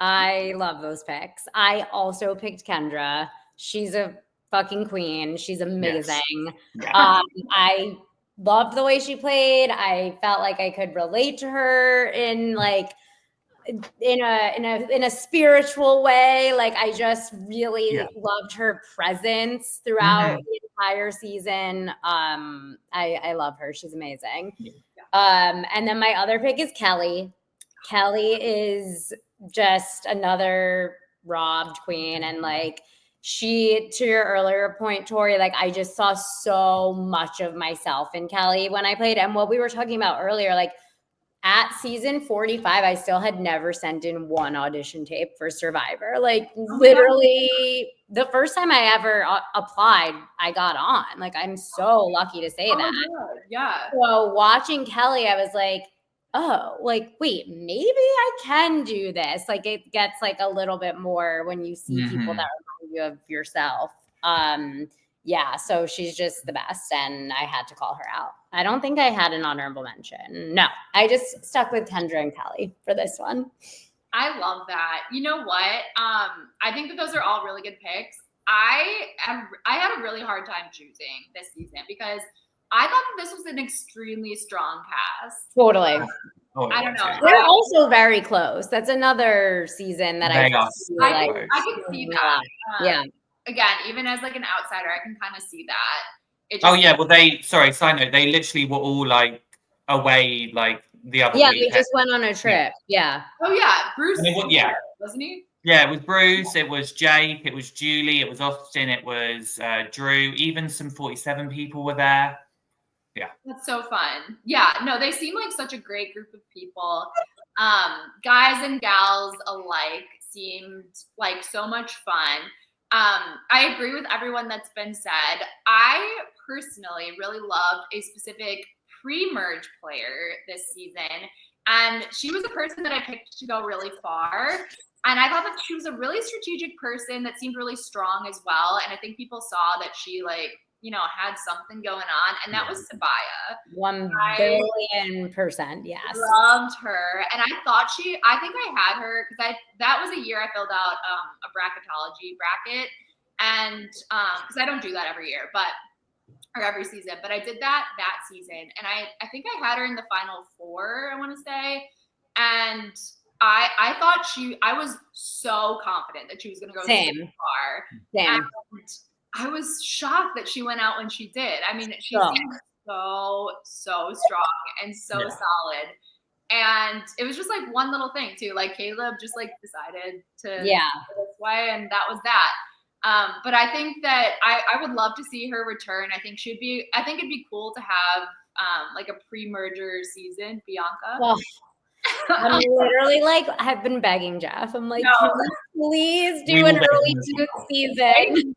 I love those picks. I also picked Kendra. She's a fucking queen. She's amazing. Yes. Yeah. I loved the way she played. I felt like I could relate to her in like in a spiritual way. Like I just really loved her presence throughout the entire season. I love her. She's amazing. And then my other pick is Kelly. Kelly is just another robbed queen, and like she, to your earlier point, Tori, like I just saw so much of myself in Kelly when I played. And what we were talking about earlier, like at season 45, I still had never sent in one audition tape for Survivor. Like literally the first time I ever applied, I got on. Like I'm so lucky to say that. Yeah. So watching Kelly, I was like, oh, like, wait, maybe I can do this. Like it gets like a little bit more when you see people that remind you of yourself. Yeah, so she's just the best, and I had to call her out. I don't think I had an honorable mention. No, I just stuck with Kendra and Kelly for this one. I love that. You know what? I think that those are all really good picks. I had a really hard time choosing this season because I thought that this was an extremely strong cast. Totally. I don't know. They're also very close. That's another season that I could see that. Yeah. Again, even as like an outsider, I can kind of see that. Side note, they literally were all like away like the other weekend. weekend. They just went on a trip. Yeah. Oh yeah, Bruce. Wasn't he? Yeah, it was Bruce, it was Jake, it was Julie, it was Austin, it was Drew. Even some 47 people were there. Yeah. That's so fun. Yeah, no, they seem like such a great group of people. Guys and gals alike seemed like so much fun. I agree with everyone that's been said. I personally really loved a specific pre-merge player this season. And she was a person that I picked to go really far. And I thought that she was a really strategic person that seemed really strong as well. And I think people saw that she had something going on, and that was Sabaya. 1,000,000,000%, yes. Loved her, and I think I had her because that was a year I filled out a bracketology bracket, and because I don't do that every year, or every season, but I did that season, and I think I had her in the final 4, I want to say, and I thought I was so confident that she was going to go so far. Same. And I was shocked that she went out when she did. I mean, she seemed so strong and so solid. And it was just like one little thing too. Like Caleb just like decided to go this way, and that was that. But I think that I would love to see her return. I think it'd be cool to have like a pre-merger season, Bianca. Well, I'm literally like, I've been begging Jeff. I'm like, can we please do an early Duke season?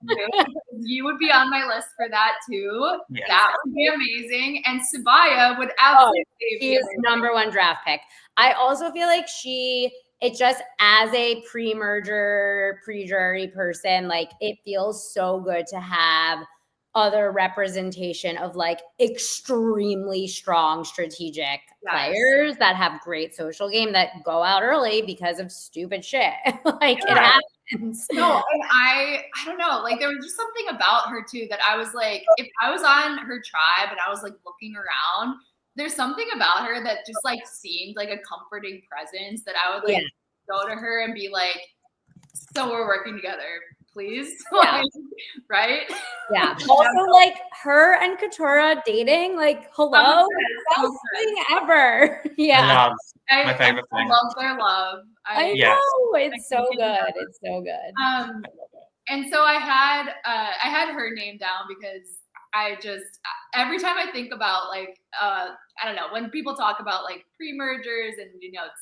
You would be on my list for that too. Yes. That would be amazing. And Sabaya would absolutely be his #1 draft pick. I also feel like it just as a pre-merger, pre-jury person, like it feels so good to have other representation of like extremely strong strategic players that have great social game that go out early because of stupid shit. It happens. No, and I don't know, like there was just something about her too that I was like, if I was on her tribe and I was like looking around, there's something about her that just like seemed like a comforting presence that I would like go to her and be like, so we're working together, please. Right? Yeah. Also, like her and Katura dating, like, hello, best thing ever. Yeah. My favorite thing. I love their love. I know. It's so good. It's so good. And so I had her name down because I just every time I think about like I don't know, when people talk about like pre-mergers and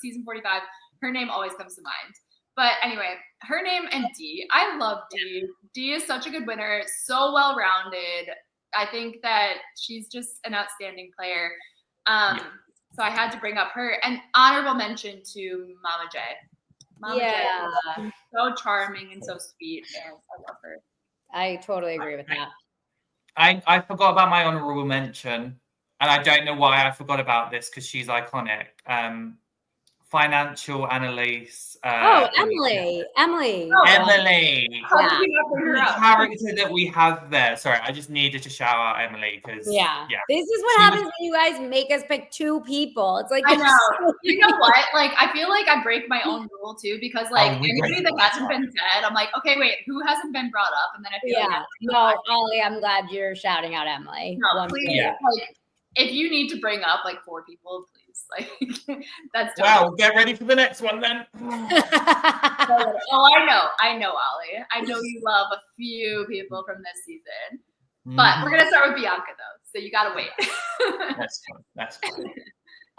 season 45, her name always comes to mind. But anyway, her name and D. I love D. D is such a good winner, so well-rounded. I think that she's just an outstanding player. So I had to bring up her. And honorable mention to Mama J. Mama J. So charming and so sweet, and I love her. I totally agree with that. I forgot about my honorable mention, and I don't know why I forgot about this because she's iconic. Financial Annalise. Emily. Emily. The character that we have there. Sorry, I just needed to shout out Emily because this is what happens when you guys make us pick 2 people. It's like I know. You know what? Like I feel like I break my own rule too because like anybody that hasn't been said, I'm like, okay, wait, who hasn't been brought up? And then I feel Ollie, I'm glad you're shouting out Emily. No, please, like if you need to bring up like 4 people, please. Like that's wow. Get ready for the next one then. I know, Ollie. I know you love a few people from this season, but we're gonna start with Bianca though, so you gotta wait. That's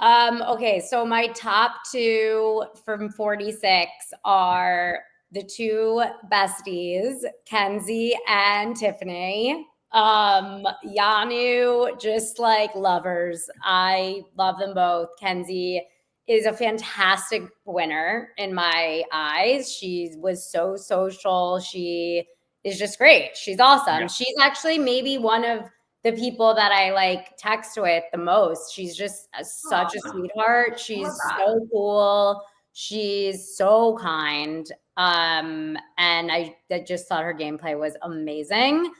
fine. Okay, so my top 2 from 46 are the 2 besties, Kenzie and Tiffany. Yanu, just like lovers. I love them both. Kenzie is a fantastic winner in my eyes. She was so social. She is just great. She's awesome. Yeah. She's actually maybe one of the people that I like text with the most. She's just such a sweetheart. She's so cool. She's so kind. And I just thought her gameplay was amazing.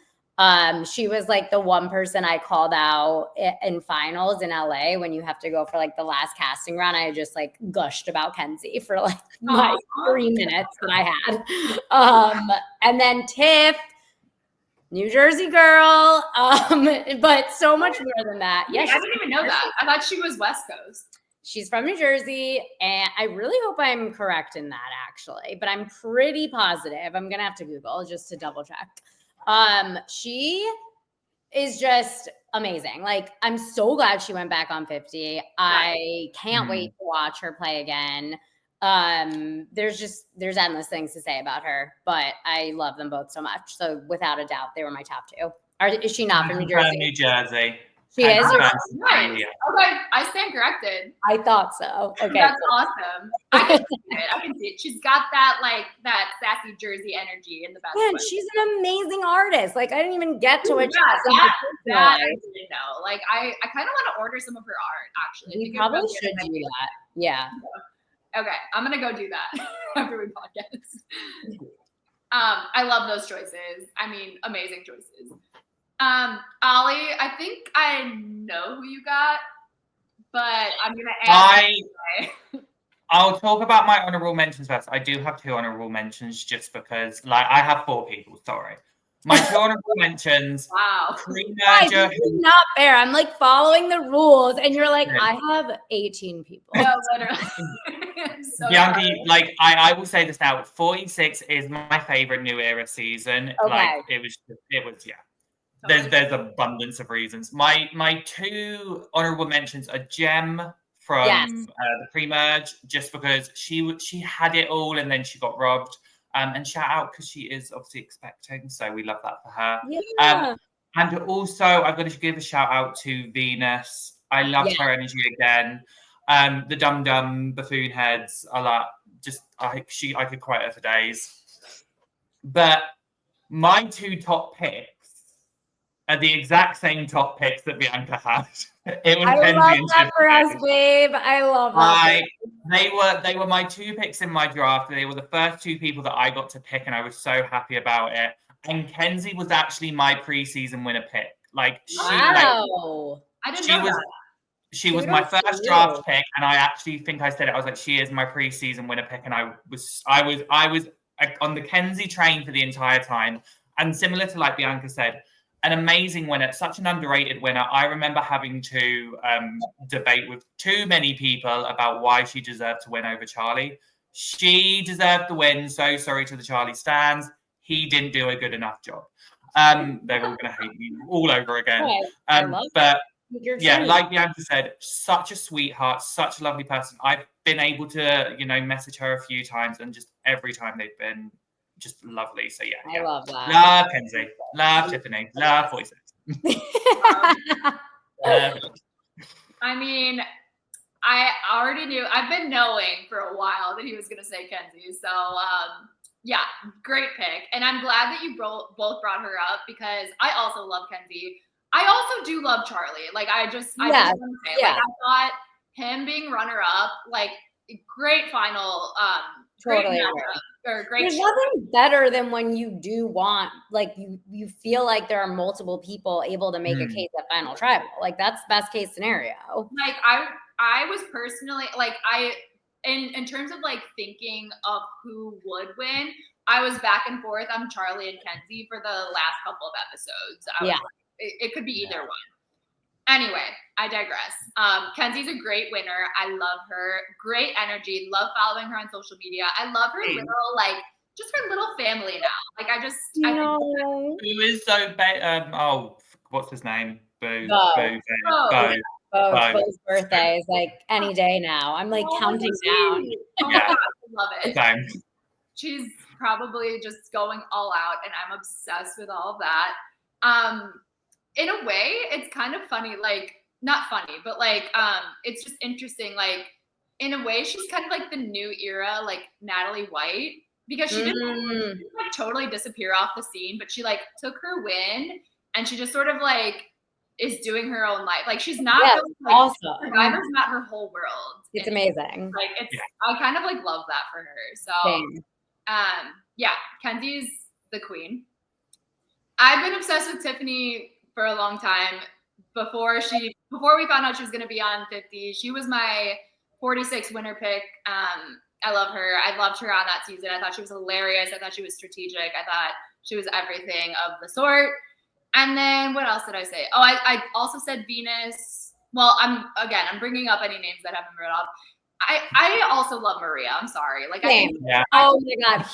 She was like the one person I called out in finals in LA when you have to go for like the last casting round. I just like gushed about Kenzie for like my 3 minutes that I had. And then Tiff, New Jersey girl, but so much more than that. Yeah, I didn't even know that. I thought she was West Coast. She's from New Jersey, and I really hope I'm correct in that, actually, but I'm pretty positive. I'm gonna have to Google just to double check. She is just amazing. Like, I'm so glad she went back on 50. I can't wait to watch her play again. There's endless things to say about her, but I love them both so much. So without a doubt, they were my top two. Is she not from New Jersey? New Jersey. She is. Nice. Okay, I stand corrected. I thought so. Okay, that's awesome. I can see it. She's got that that sassy Jersey energy in the best way. She's an amazing artist. Like, I didn't even get to it. That I didn't know. Like, I kind of want to order some of her art. Actually, we probably should do that. Yeah. Okay, I'm gonna go do that after we podcast. I love those choices. I mean, amazing choices. Oli, I think I know who you got, but I'm gonna ask. I'll talk about my honorable mentions first. I do have 2 honorable mentions just because, like, I have 4 people. Sorry. My 2 honorable mentions. Wow. This is not fair. I'm like following the rules, and you're like, I have 18 people. No, literally. Bianca, like, I will say this now. 46 is my favorite New Era season. Okay. Like, it was yeah. There's abundance of reasons. My 2 honorable mentions are Jem from the pre-merge, just because she had it all and then she got robbed. And shout out because she is obviously expecting, so we love that for her. Yeah. And also, I've got to give a shout out to Venus. I love her energy again. The dum buffoon heads are like I could quote her for days. But my 2 top picks are the exact same top picks that Bianca had. It was I love that for us, babe. I love that. They were my 2 picks in my draft. They were the first 2 people that I got to pick, and I was so happy about it. And Kenzie was actually my preseason winner pick. Like, I didn't know that. She was my first draft pick, and I actually think I said it. I was like, she is my preseason winner pick, and I was on the Kenzie train for the entire time. And similar to like Bianca said, an amazing winner, such an underrated winner. I remember having to debate with too many people about why she deserved to win over Charlie. She deserved the win. So sorry to the Charlie stans. He didn't do a good enough job. They're all going to hate me all over again. But yeah, like Bianca said, such a sweetheart, such a lovely person. I've been able to, message her a few times, and just every time they've been just lovely. So yeah, I love that. Love Kenzie, love Tiffany, love voices. I mean, I already knew. I've been knowing for a while that he was going to say Kenzie. So yeah, great pick, and I'm glad that you both brought her up because I also love Kenzie. I also do love Charlie. Like, I just want to say, like, I thought him being runner-up, like, great final, great matchup. There's nothing better than when you do want, like, you feel like there are multiple people able to make a case at final tribal. Like, that's best case scenario. Like, I was personally, like, in terms of like thinking of who would win, I was back and forth on Charlie and Kenzie for the last couple of episodes. It could be either one. Anyway, I digress. Kenzie's a great winner. I love her. Great energy. Love following her on social media. I love her little, like, just her little family now. Like, I who is so what's his name? Bo's birthday is like any day now. I'm like counting down. Oh my God, I love it. Thanks. She's probably just going all out, and I'm obsessed with all of that. In a way, it's kind of funny, like, not funny, but like, it's just interesting. Like, in a way, she's kind of like the new era, like Natalie White. because she didn't like totally disappear off the scene, but she like took her win and she just sort of like is doing her own life. Like she's not really, like, awesome. Survivor's not her whole world. It's amazing. Like I kind of like love that for her. So yeah, Kenzie's the queen. I've been obsessed with Tiffany for a long time. Before we found out she was going to be on 50, she was my 46 winner pick. I love her. I loved her on that season. I thought she was hilarious. I thought she was strategic. I thought she was everything of the sort. And then what else did I say? Oh, I also said Venus. Well, I'm bringing up any names that haven't read off. I also love Maria. I'm sorry. Like oh my god,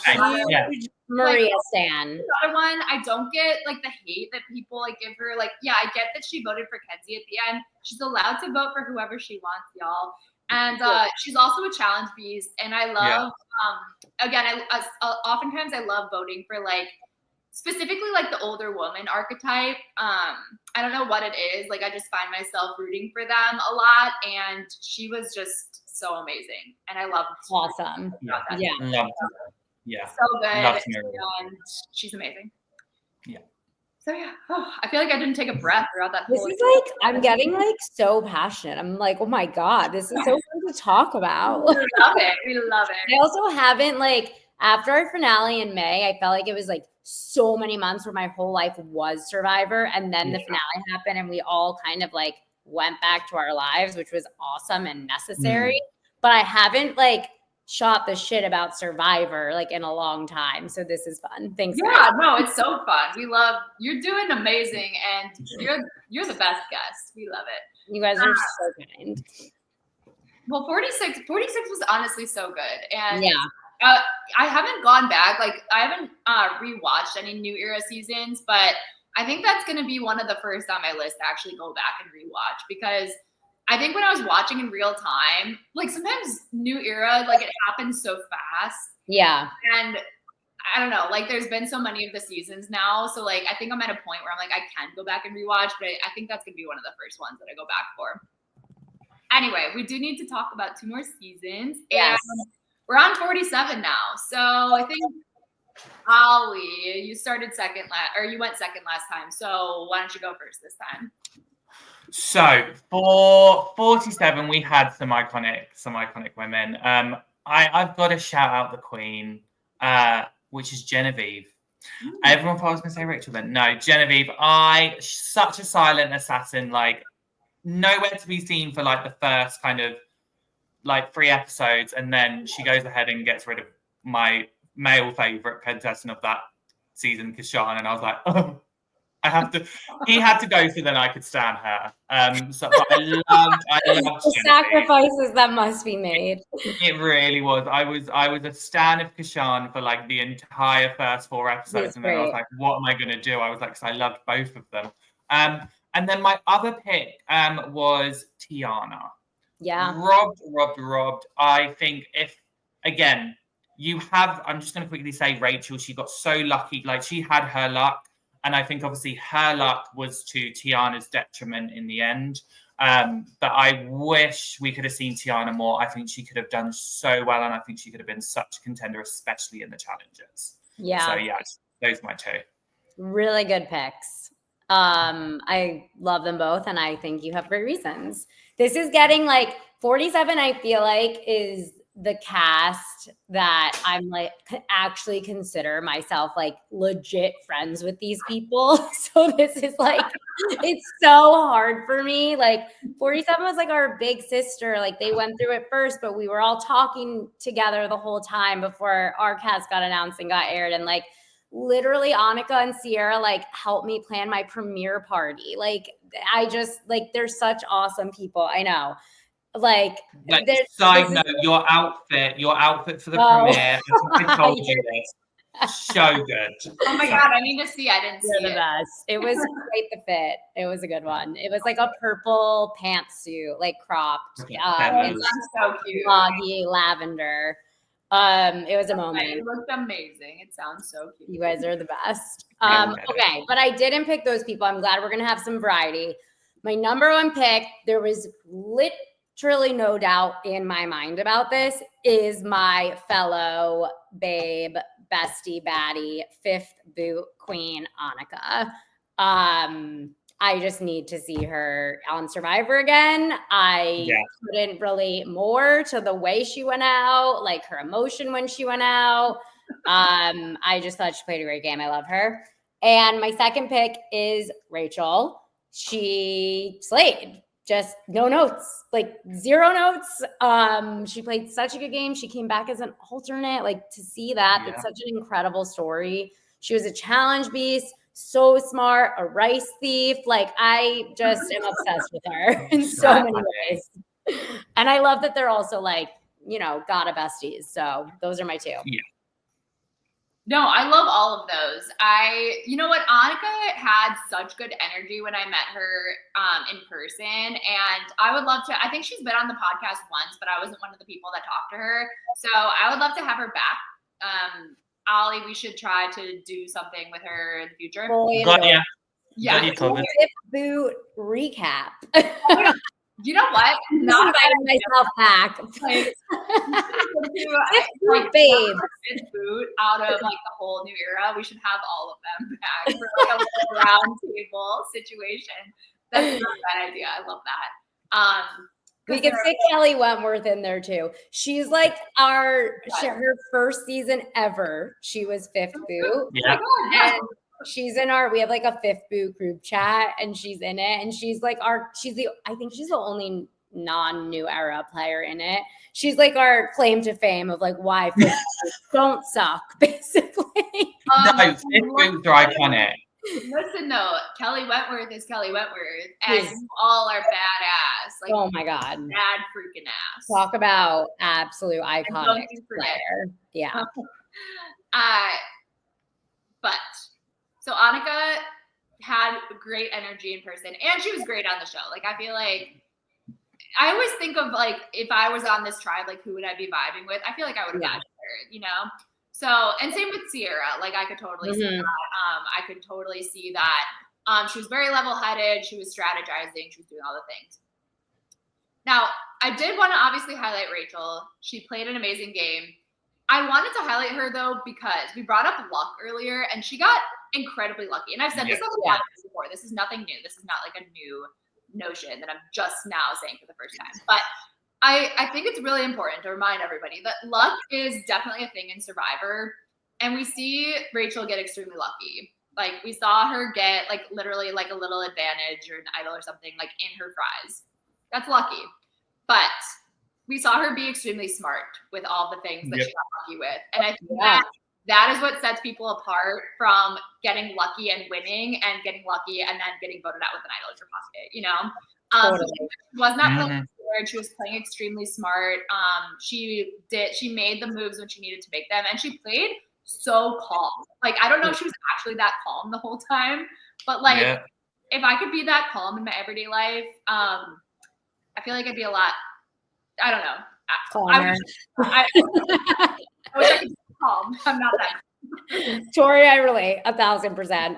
huge Maria stan. Another one, I don't get like the hate that people like give her. Like, yeah, I get that she voted for Kenzie at the end. She's allowed to vote for whoever she wants, y'all. And she's also a challenge beast. And I love, oftentimes I love voting for like specifically like the older woman archetype. I don't know what it is. Like I just find myself rooting for them a lot. And she was just so amazing. And I love her. Awesome. Yeah. Loved her. Yeah. So good. And she's amazing. Yeah. So yeah, I feel like I didn't take a breath throughout that whole. This is like, I'm getting like so passionate. I'm like, oh my God, this is so fun to talk about. We love it. We love it. I also haven't like, after our finale in May, I felt like it was like so many months where my whole life was Survivor. And then the finale happened and we all kind of like went back to our lives, which was awesome and necessary. But I haven't like shot the shit about Survivor like in a long time. So this is fun. Thanks. Yeah, guys. no, it's so fun. We love, you're doing amazing and you're the best guest. We love it. You guys are so kind. Well, 46 was honestly so good. And yeah. I haven't gone back. Like I haven't rewatched any New Era seasons, but I think that's going to be one of the first on my list to actually go back and rewatch, because I think when I was watching in real time, like sometimes New Era, like it happens so fast. Yeah. And I don't know, like there's been so many of the seasons now. So like, I think I'm at a point where I'm like, I can go back and rewatch, but I think that's going to be one of the first ones that I go back for. Anyway, we do need to talk about 2 more seasons. Yes. And we're on 47 now. So I think Oli, you started second you went second last time. So why don't you go first this time? So for 47, we had some iconic women. I've got to shout out the queen, which is Genevieve. Everyone thought I was going to say Rachel then. No, Genevieve. Such a silent assassin, like nowhere to be seen for like the first kind of like 3 episodes, and then she goes ahead and gets rid of my male favorite contestant of that season, Kashan, and I was like, oh. He had to go so then I could stand her. So but I loved the sacrifices that must be made. It really was. I was a stan of Kashan for like the entire first 4 episodes, and then I was like, what am I going to do? I was like, because I loved both of them. And then my other pick was Tiana. Yeah. Robbed. I think if, again, I'm just going to quickly say Rachel, she got so lucky. Like she had her luck. And I think obviously her luck was to Tiana's detriment in the end. But I wish we could have seen Tiana more. I think she could have done so well. And I think she could have been such a contender, especially in the challenges. Yeah. So yeah, those are my 2. Really good picks. I love them both. And I think you have great reasons. This is getting like 47, I feel like is the cast that I'm like actually consider myself like legit friends with these people. So this is like, it's so hard for me. Like 47 was like our big sister. Like they went through it first, but we were all talking together the whole time before our cast got announced and got aired. And like literally Annika and Sierra like helped me plan my premiere party. Like I just like, they're such awesome people. I know. Like side note, your outfit for the premiere. I told you this. So good. Oh my God, I need to see. I didn't see the best. It was quite the fit. It was a good one. It was like a purple pantsuit, like cropped. It's so cute. Loggy lavender. It was a moment. It looked amazing. It sounds so cute. You guys are the best. Okay, but I didn't pick those people. I'm glad we're gonna have some variety. My number 1 pick, there was truly no doubt in my mind about this, is my fellow babe, bestie, baddie, fifth boot queen, Annika. I just need to see her on Survivor again. I couldn't relate more to the way she went out, like her emotion when she went out. I just thought she played a great game. I love her. And my second pick is Rachel. She slayed. Just no notes, like 0 notes. She played such a good game. She came back as an alternate. Like, to see that, that's such an incredible story. She was a challenge beast, so smart, a rice thief. Like, I just am obsessed with her in so many ways. And I love that they're also like, you know, gotta besties. So those are my two. Yeah. No, I love all of those. You know what, Annika had such good energy when I met her in person, and I would love to. I think she's been on the podcast once, but I wasn't one of the people that talked to her. So I would love to have her back. Oli, we should try to do something with her in the future. Yeah. Fifth boot recap. You know what? Not inviting myself back. Babe. Fifth boot out of like the whole new era. We should have all of them back for like a round table situation. That's not a bad idea. I love that. We could stick Kelly Wentworth in there too. She's like her first season ever. She was fifth boot. Yeah. And she's in we have like a fifth boot group chat, and she's in it, and she's like I think she's the only non-new era player in it. She's like our claim to fame of like why fifth boots don't suck, basically. No, fifth boots are iconic. Listen though, Kelly Wentworth is Kelly Wentworth, and you all are badass. Like, oh my god, bad freaking ass. Talk about absolute iconic player. Yeah. But so Annika had great energy in person, and she was great on the show. Like, I feel like I always think of like if I was on this tribe, like who would I be vibing with? I feel like I would have vibed with her, you know. So, and same with Sierra. Like, I could totally see that. I could totally see that. She was very level-headed. She was strategizing. She was doing all the things. Now, I did want to obviously highlight Rachel. She played an amazing game. I wanted to highlight her, though, because we brought up luck earlier, and she got incredibly lucky. And I've said this on the podcast before. This is nothing new. This is not like a new notion that I'm just now saying for the first time. But I think it's really important to remind everybody that luck is definitely a thing in Survivor. And we see Rachel get extremely lucky. Like, we saw her get, like, literally, like, a little advantage or an idol or something, like, in her fries. That's lucky. But we saw her be extremely smart with all the things that she got lucky with. And I think that is what sets people apart from getting lucky and winning, and getting lucky and then getting voted out with an idol in your pocket, you know? So she was not playing scared. She was playing extremely smart. She made the moves when she needed to make them, and she played so calm. Like, I don't know if she was actually that calm the whole time, but like if I could be that calm in my everyday life, I feel like I'd be a lot, I don't know. Calmer. I wish I could be calm. I'm not that. Tori, I relate 1,000%.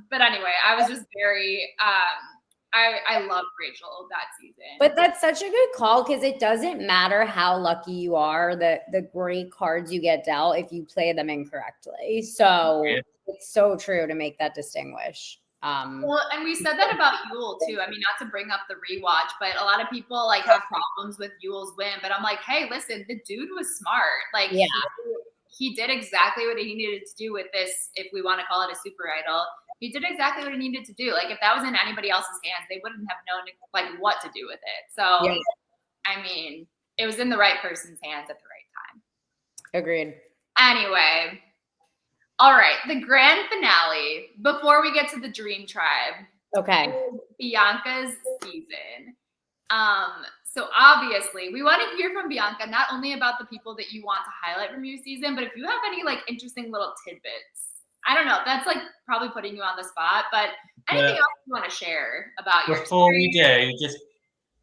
But anyway, I was just very I love Rachel that season. But that's such a good call, because it doesn't matter how lucky you are, the great cards you get dealt if you play them incorrectly. So it's so true to make that distinguish. Well, and we said that about Yule too. I mean, not to bring up the rewatch, but a lot of people like have problems with Yule's win. But I'm like, hey, listen, the dude was smart. Like, he did exactly what he needed to do with this, if we want to call it a super idol. He did exactly what he needed to do. Like, if that was in anybody else's hands, they wouldn't have known like what to do with it. So, I mean, it was in the right person's hands at the right time. Agreed. Anyway, all right, the grand finale, before we get to the Dream Tribe. Okay. Is Bianca's season. So obviously we want to hear from Bianca, not only about the people that you want to highlight from your season, but if you have any like interesting little tidbits. I don't know. That's like probably putting you on the spot, but anything else you want to share about your before we do, just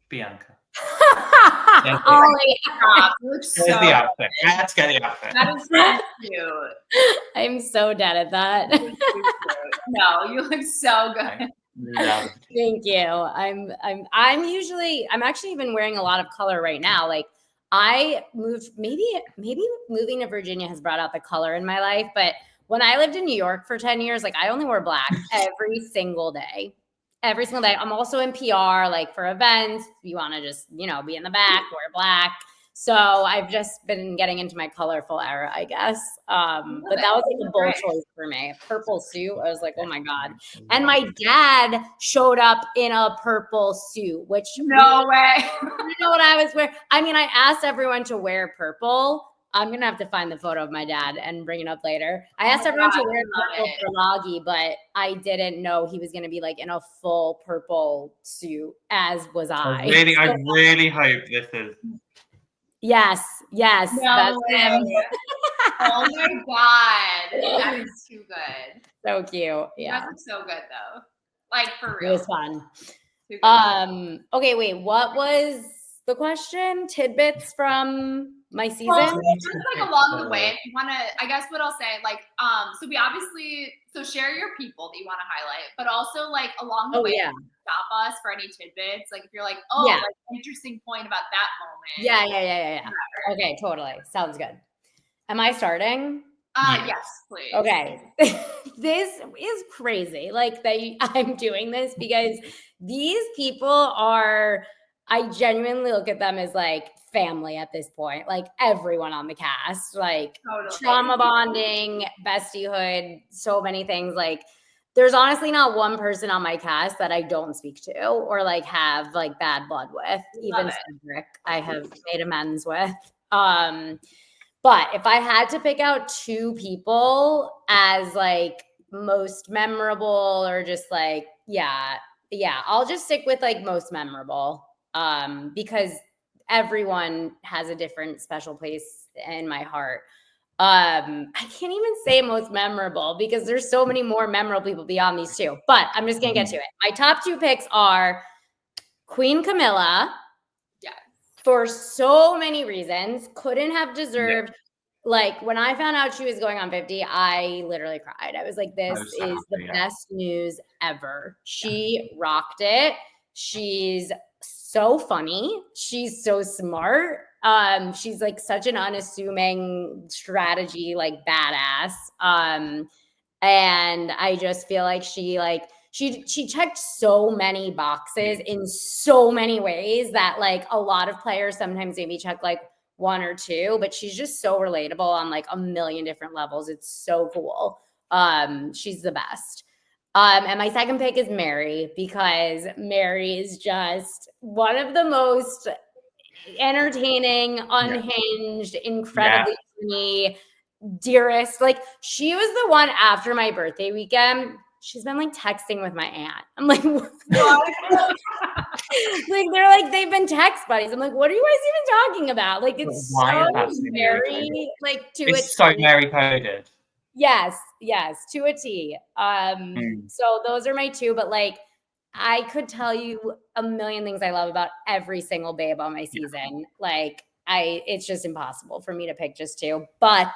Bianca. Oli. There's the outfit. Let's get the outfit. That is so cute. I'm so dead at that. No, you look so good. Loved. Thank you. I'm actually even wearing a lot of color right now. Like I moved, maybe moving to Virginia has brought out the color in my life. But when I lived in New York for 10 years, like I only wore black every single day. Every single day. I'm also in PR, like for events. You want to just, be in the back, wear black. So I've just been getting into my colorful era, I guess. But that was like a bold choice for me. Purple suit. I was like, oh my God. And my dad showed up in a purple suit, which no way. You know what I was wearing? I mean, I asked everyone to wear purple. I'm going to have to find the photo of my dad and bring it up later. I asked everyone to wear purple for Loggy, but I didn't know he was going to be like in a full purple suit, as was I. I really hope this is. Yes. No that's him. Oh my God. That is too good. So cute. Yeah. You guys look so good though. Like for real. It was fun. Okay, wait. What was the question? Tidbits from my season? Well, just like along the way, if you want to, I guess what I'll say, like, so we obviously, share your people that you want to highlight, but also like along the way, stop us for any tidbits. Like if you're like, like interesting point about that moment. Yeah. Okay, totally. Sounds good. Am I starting? Yes, please. Okay. This is crazy. Like I'm doing this because these people I genuinely look at them as like family at this point. Like everyone on the cast, like trauma bonding, bestiehood, so many things. Like there's honestly not one person on my cast that I don't speak to or like have like bad blood with. Even Cedric, I have made amends with. But if I had to pick out two people as like most memorable or just like, I'll just stick with like most memorable because everyone has a different special place in my heart. I can't even say most memorable because there's so many more memorable people beyond these two, but I'm just going to get to it. My top two picks are Queen Camilla. For so many reasons, couldn't have deserved. Like when I found out she was going on 50, I literally cried. I was like, this is the best news ever. She rocked it. She's so funny. She's so smart. She's like such an unassuming strategy, like badass. And I just feel like she checked so many boxes in so many ways that like a lot of players sometimes maybe check like one or two, but she's just so relatable on like a million different levels. It's so cool. She's the best. And my second pick is Mary because Mary is just one of the most entertaining, unhinged, incredibly funny, dearest. Like she was the one after my birthday weekend. She's been like texting with my aunt. I'm like, what? Like they're like they've been text buddies. I'm like, what are you guys even talking about? Like it's so Mary, like to it's so Mary coded. Yes, to a T. So those are my two, but like I could tell you a million things I love about every single babe on my season. Like it's just impossible for me to pick just two, but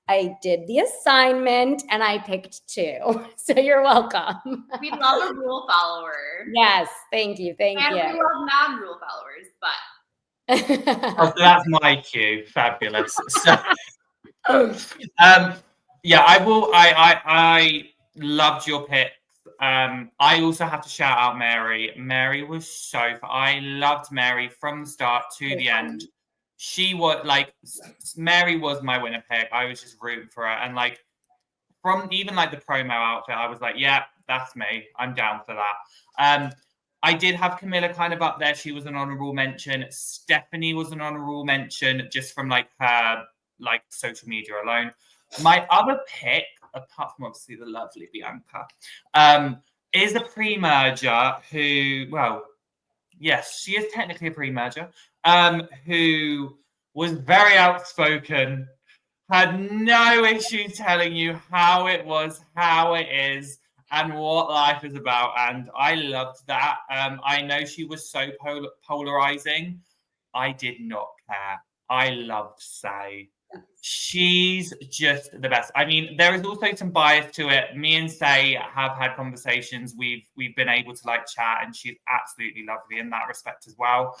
I did the assignment and I picked two. So you're welcome. We love a rule follower. Yes. Thank you. And we love non-rule followers, but. So that's my cue. Fabulous. So, I will. I loved your picks. I also have to shout out Mary. Mary was I loved Mary from the start to the end. She was like, Mary was my winner pick. I was just rooting for her. And like, from even like the promo outfit, I was like, yeah, that's me. I'm down for that. I did have Camilla kind of up there. She was an honorable mention. Stephanie was an honorable mention just from like her like social media alone. My other pick, apart from obviously the lovely Bianca, is a pre-merger who, well, yes, she is technically a pre-merger, who was very outspoken, had no issue telling you how it was, how it is, and what life is about. And I loved that. I know she was so polarizing. I did not care. I loved Say. She's just the best. I mean, there is also some bias to it. Me and Say have had conversations. We've been able to like chat, and she's absolutely lovely in that respect as well.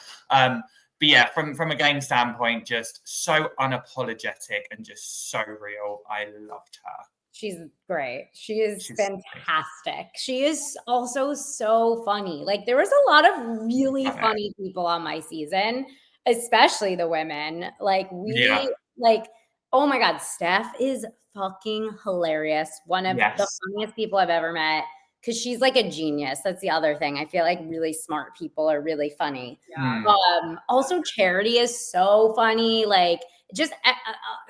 But yeah, from a game standpoint, just so unapologetic and just so real. I loved her. She's great. She's fantastic. She is also so funny. Like there was a lot of really funny people on my season, especially the women. Like like, oh my God, Steph is fucking hilarious. One of the funniest people I've ever met. Because she's like a genius. That's the other thing. I feel like really smart people are really funny. Also, Charity is so funny. Like, just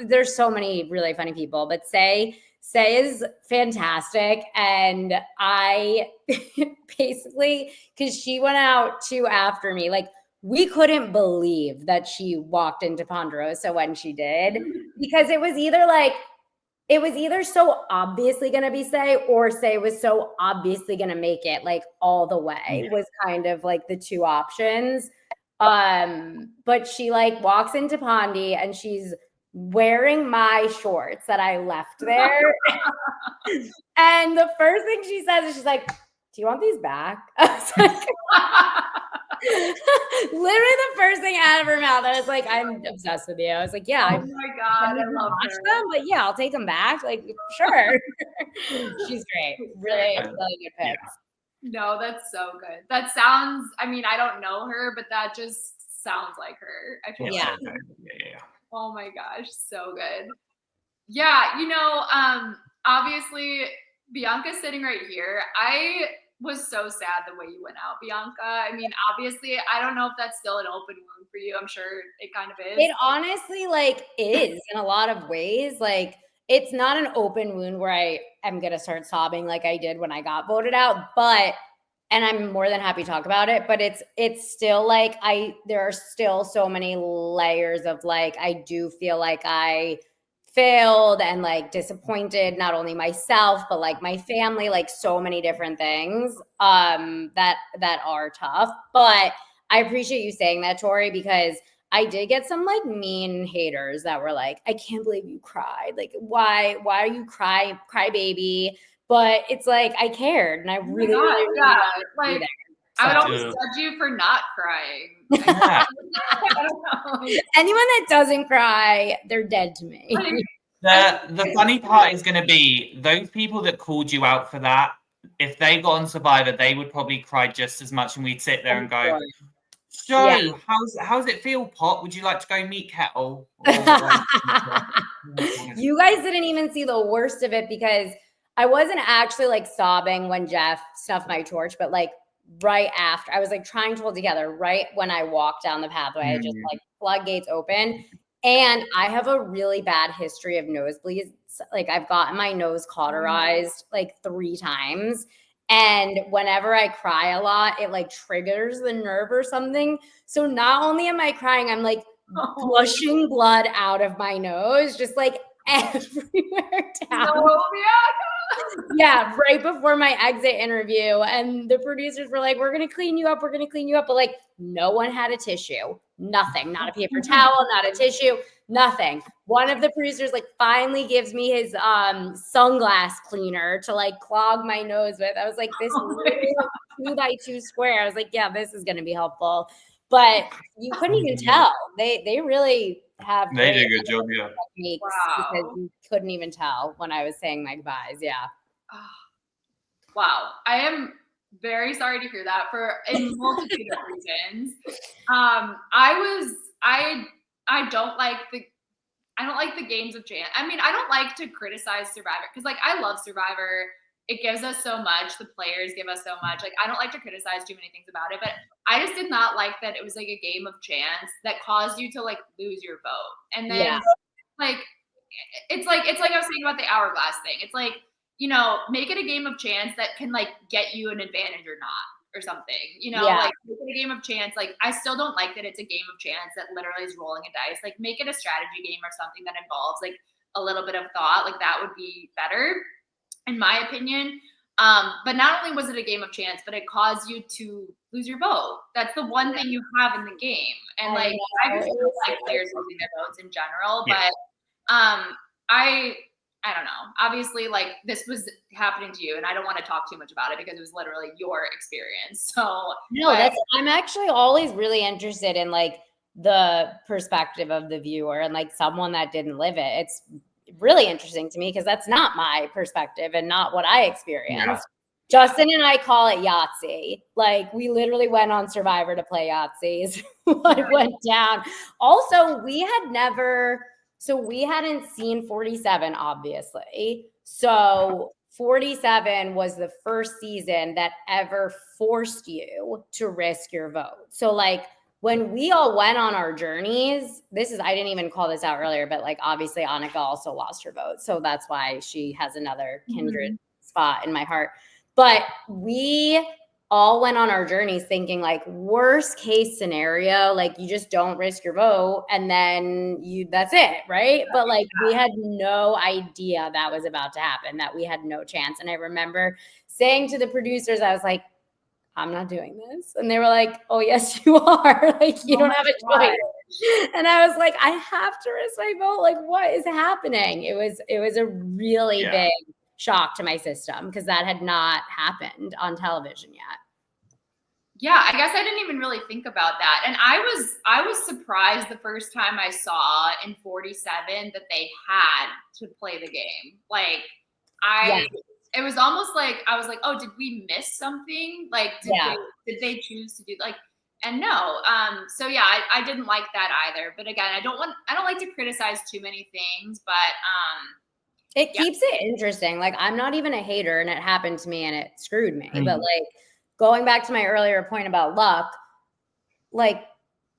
there's so many really funny people. But Say is fantastic. And I basically, because she went out too after me, like, we couldn't believe that she walked into Ponderosa when she did, because it was either so obviously going to be Say, or Say was so obviously going to make it like all the way, was kind of like the two options. But she like walks into Pondy and she's wearing my shorts that I left there. And the first thing she says is she's like, do you want these back? I was like, literally the first thing out of her mouth. I was like, I'm obsessed with you. I was like, yeah. Oh my God, I love them, but yeah, I'll take them back. Like, sure. She's great. Really, really good picks. No, that's so good. That sounds, I mean, I don't know her, but that just sounds like her. I feel like. Oh my gosh, so good. Yeah, you know, obviously Bianca's sitting right here. I was so sad the way you went out, Bianca. I mean, obviously, I don't know if that's still an open wound for you. I'm sure it kind of is. It honestly like is in a lot of ways. Like it's not an open wound where I am gonna start sobbing like I did when I got voted out, but and I'm more than happy to talk about it, but it's still like there are still so many layers of like I do feel like I failed and like disappointed not only myself but like my family, like so many different things that are tough. But I appreciate you saying that, Tori, because I did get some like mean haters that were like, I can't believe you cried. Like, why are you cry baby? But it's like I cared and I really wanted to be there. I would always judge you for not crying. Yeah. Anyone that doesn't cry, they're dead to me. The funny part is going to be those people that called you out for that. If they got on Survivor, they would probably cry just as much, and we'd sit there and go, "So, how's it feel, Pot? Would you like to go meet Kettle?" You guys didn't even see the worst of it because I wasn't actually like sobbing when Jeff snuffed my torch, but like right after, I was like trying to hold together right when I walked down the pathway, just like floodgates open. And I have a really bad history of nosebleeds. Like I've gotten my nose cauterized like 3 times. And whenever I cry a lot, it like triggers the nerve or something. So not only am I crying, I'm like flushing blood out of my nose, just like everywhere down. Yeah, right before my exit interview. And the producers were like, we're going to clean you up. We're going to clean you up. But like, no one had a tissue. Nothing. Not a paper towel, not a tissue, nothing. One of the producers like finally gives me his sunglass cleaner to like clog my nose with. I was like, this is 2x2 square. I was like, yeah, this is going to be helpful. But you couldn't even tell. They really have. They did a good job, yeah. Because you couldn't even tell when I was saying my goodbyes. Yeah. Wow. I am very sorry to hear that for a multitude of reasons. I don't like the games of chance. I mean, I don't like to criticize Survivor because like I love Survivor. It gives us so much. The players give us so much. Like I don't like to criticize too many things about it, but I just did not like that it was like a game of chance that caused you to like lose your vote. And then like it's like I was saying about the hourglass thing. It's like, you know, make it a game of chance that can like get you an advantage or not or something, you know, like make it a game of chance. Like I still don't like that it's a game of chance that literally is rolling a dice. Like make it a strategy game or something that involves like a little bit of thought. Like that would be better in my opinion. But not only was it a game of chance, but it caused you to lose your vote. That's the one thing you have in the game. And like I just don't like players losing their votes in general, but I don't know. Obviously, like this was happening to you, and I don't want to talk too much about it because it was literally your experience. So no, I'm actually always really interested in like the perspective of the viewer and like someone that didn't live it. It's really interesting to me because that's not my perspective and not what I experienced. Yeah. Justin and I call it Yahtzee. Like we literally went on Survivor to play Yahtzees. What went down. Also, we hadn't seen 47, obviously. So 47 was the first season that ever forced you to risk your vote. So like when we all went on our journeys, I didn't even call this out earlier, but like obviously Annika also lost her vote. So that's why she has another kindred spot in my heart. But we all went on our journeys thinking like worst case scenario, like you just don't risk your vote and then that's it, right? But like we had no idea that was about to happen, that we had no chance. And I remember saying to the producers, I was like, I'm not doing this. And they were like, oh, yes, you are. Like, you don't have a choice. And I was like, I have to risk my vote. Like, what is happening? It was a really big shock to my system because that had not happened on television yet. Yeah, I guess I didn't even really think about that. And I was surprised the first time I saw in 47 that they had to play the game. Like it was almost like I was like, oh, did we miss something? Like did they choose to do like and no. So yeah, I didn't like that either. But again, I don't like to criticize too many things, but it keeps it interesting. Like I'm not even a hater and it happened to me and it screwed me. But like going back to my earlier point about luck, like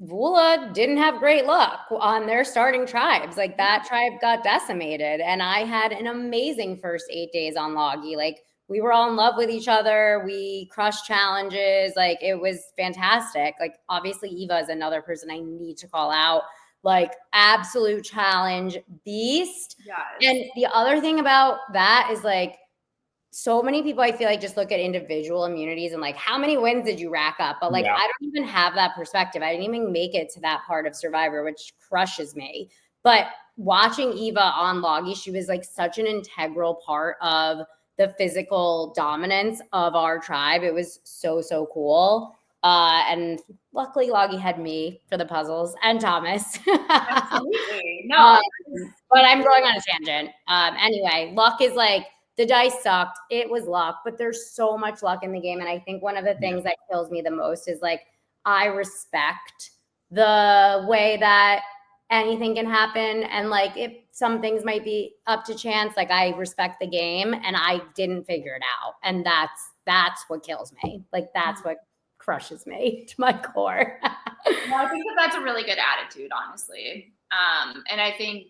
Vula didn't have great luck on their starting tribes. Like that tribe got decimated. And I had an amazing first 8 days on Loggy. Like we were all in love with each other. We crushed challenges. Like it was fantastic. Like obviously Eva is another person I need to call out. Like absolute challenge beast. Yes. And the other thing about that is like, so many people I feel like just look at individual immunities and like how many wins did you rack up? But like I don't even have that perspective. I didn't even make it to that part of Survivor, which crushes me. But watching Eva on Loggy, she was like such an integral part of the physical dominance of our tribe. It was so cool. And luckily Loggy had me for the puzzles and Thomas. Absolutely. No. But I'm going on a tangent. Anyway, luck is like, the dice sucked. It was luck, but there's so much luck in the game. And I think one of the things that kills me the most is like, I respect the way that anything can happen. And like, if some things might be up to chance, like I respect the game and I didn't figure it out. And that's what kills me. Like, that's what crushes me to my core. Well, I think that's a really good attitude, honestly. And I think,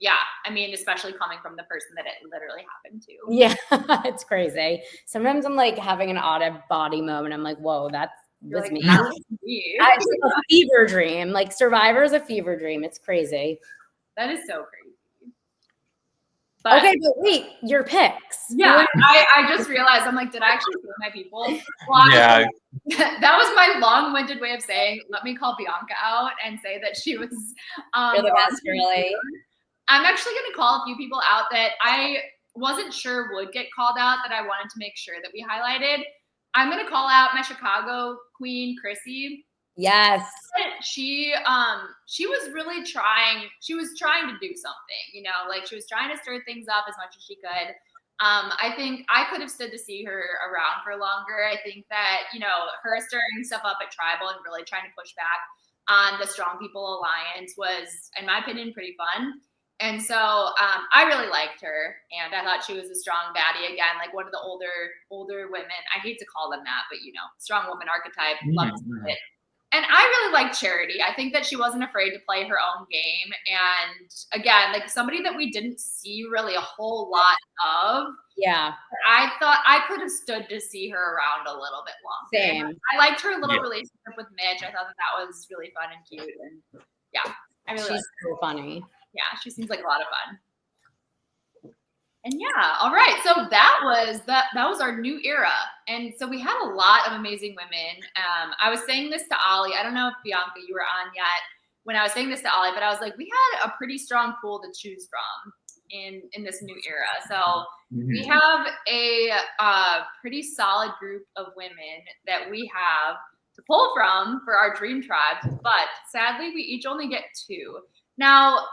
yeah, I mean, especially coming from the person that it literally happened to. Yeah, it's crazy. Sometimes I'm like having an out-of-body moment. I'm like, whoa, that was like, me. That was me. It's like a fever dream. Like Survivor is a fever dream. It's crazy. That is so crazy. But, okay, but wait, your picks. Yeah, I just realized, I'm like, did I actually say my people? Well, yeah. That was my long-winded way of saying, let me call Bianca out and say that she was You're the best, really. I'm actually going to call a few people out that I wasn't sure would get called out that I wanted to make sure that we highlighted. I'm going to call out my Chicago queen, Chrissy. Yes. She was really trying. She was trying to do something, you know, like she was trying to stir things up as much as she could. I think I could have stood to see her around for longer. I think that, you know, her stirring stuff up at Tribal and really trying to push back on the Strong People Alliance was, in my opinion, pretty fun. And so I really liked her, and I thought she was a strong baddie again, like one of the older women. I hate to call them that, but you know, strong woman archetype. Loved it. And I really liked Charity. I think that she wasn't afraid to play her own game. And again, like somebody that we didn't see really a whole lot of. Yeah. I thought I could have stood to see her around a little bit longer. Same. I liked her little relationship with Mitch. I thought that was really fun and cute. And yeah, I really She's so funny. Yeah, she seems like a lot of fun. And yeah, all right. So that was our new era. And so we had a lot of amazing women. I was saying this to Oli. I don't know if Bianca, you were on yet. when I was saying this to Oli, but I was like, we had a pretty strong pool to choose from in this new era. So we have a pretty solid group of women that we have to pull from for our dream tribes, but sadly we each only get 2. Now,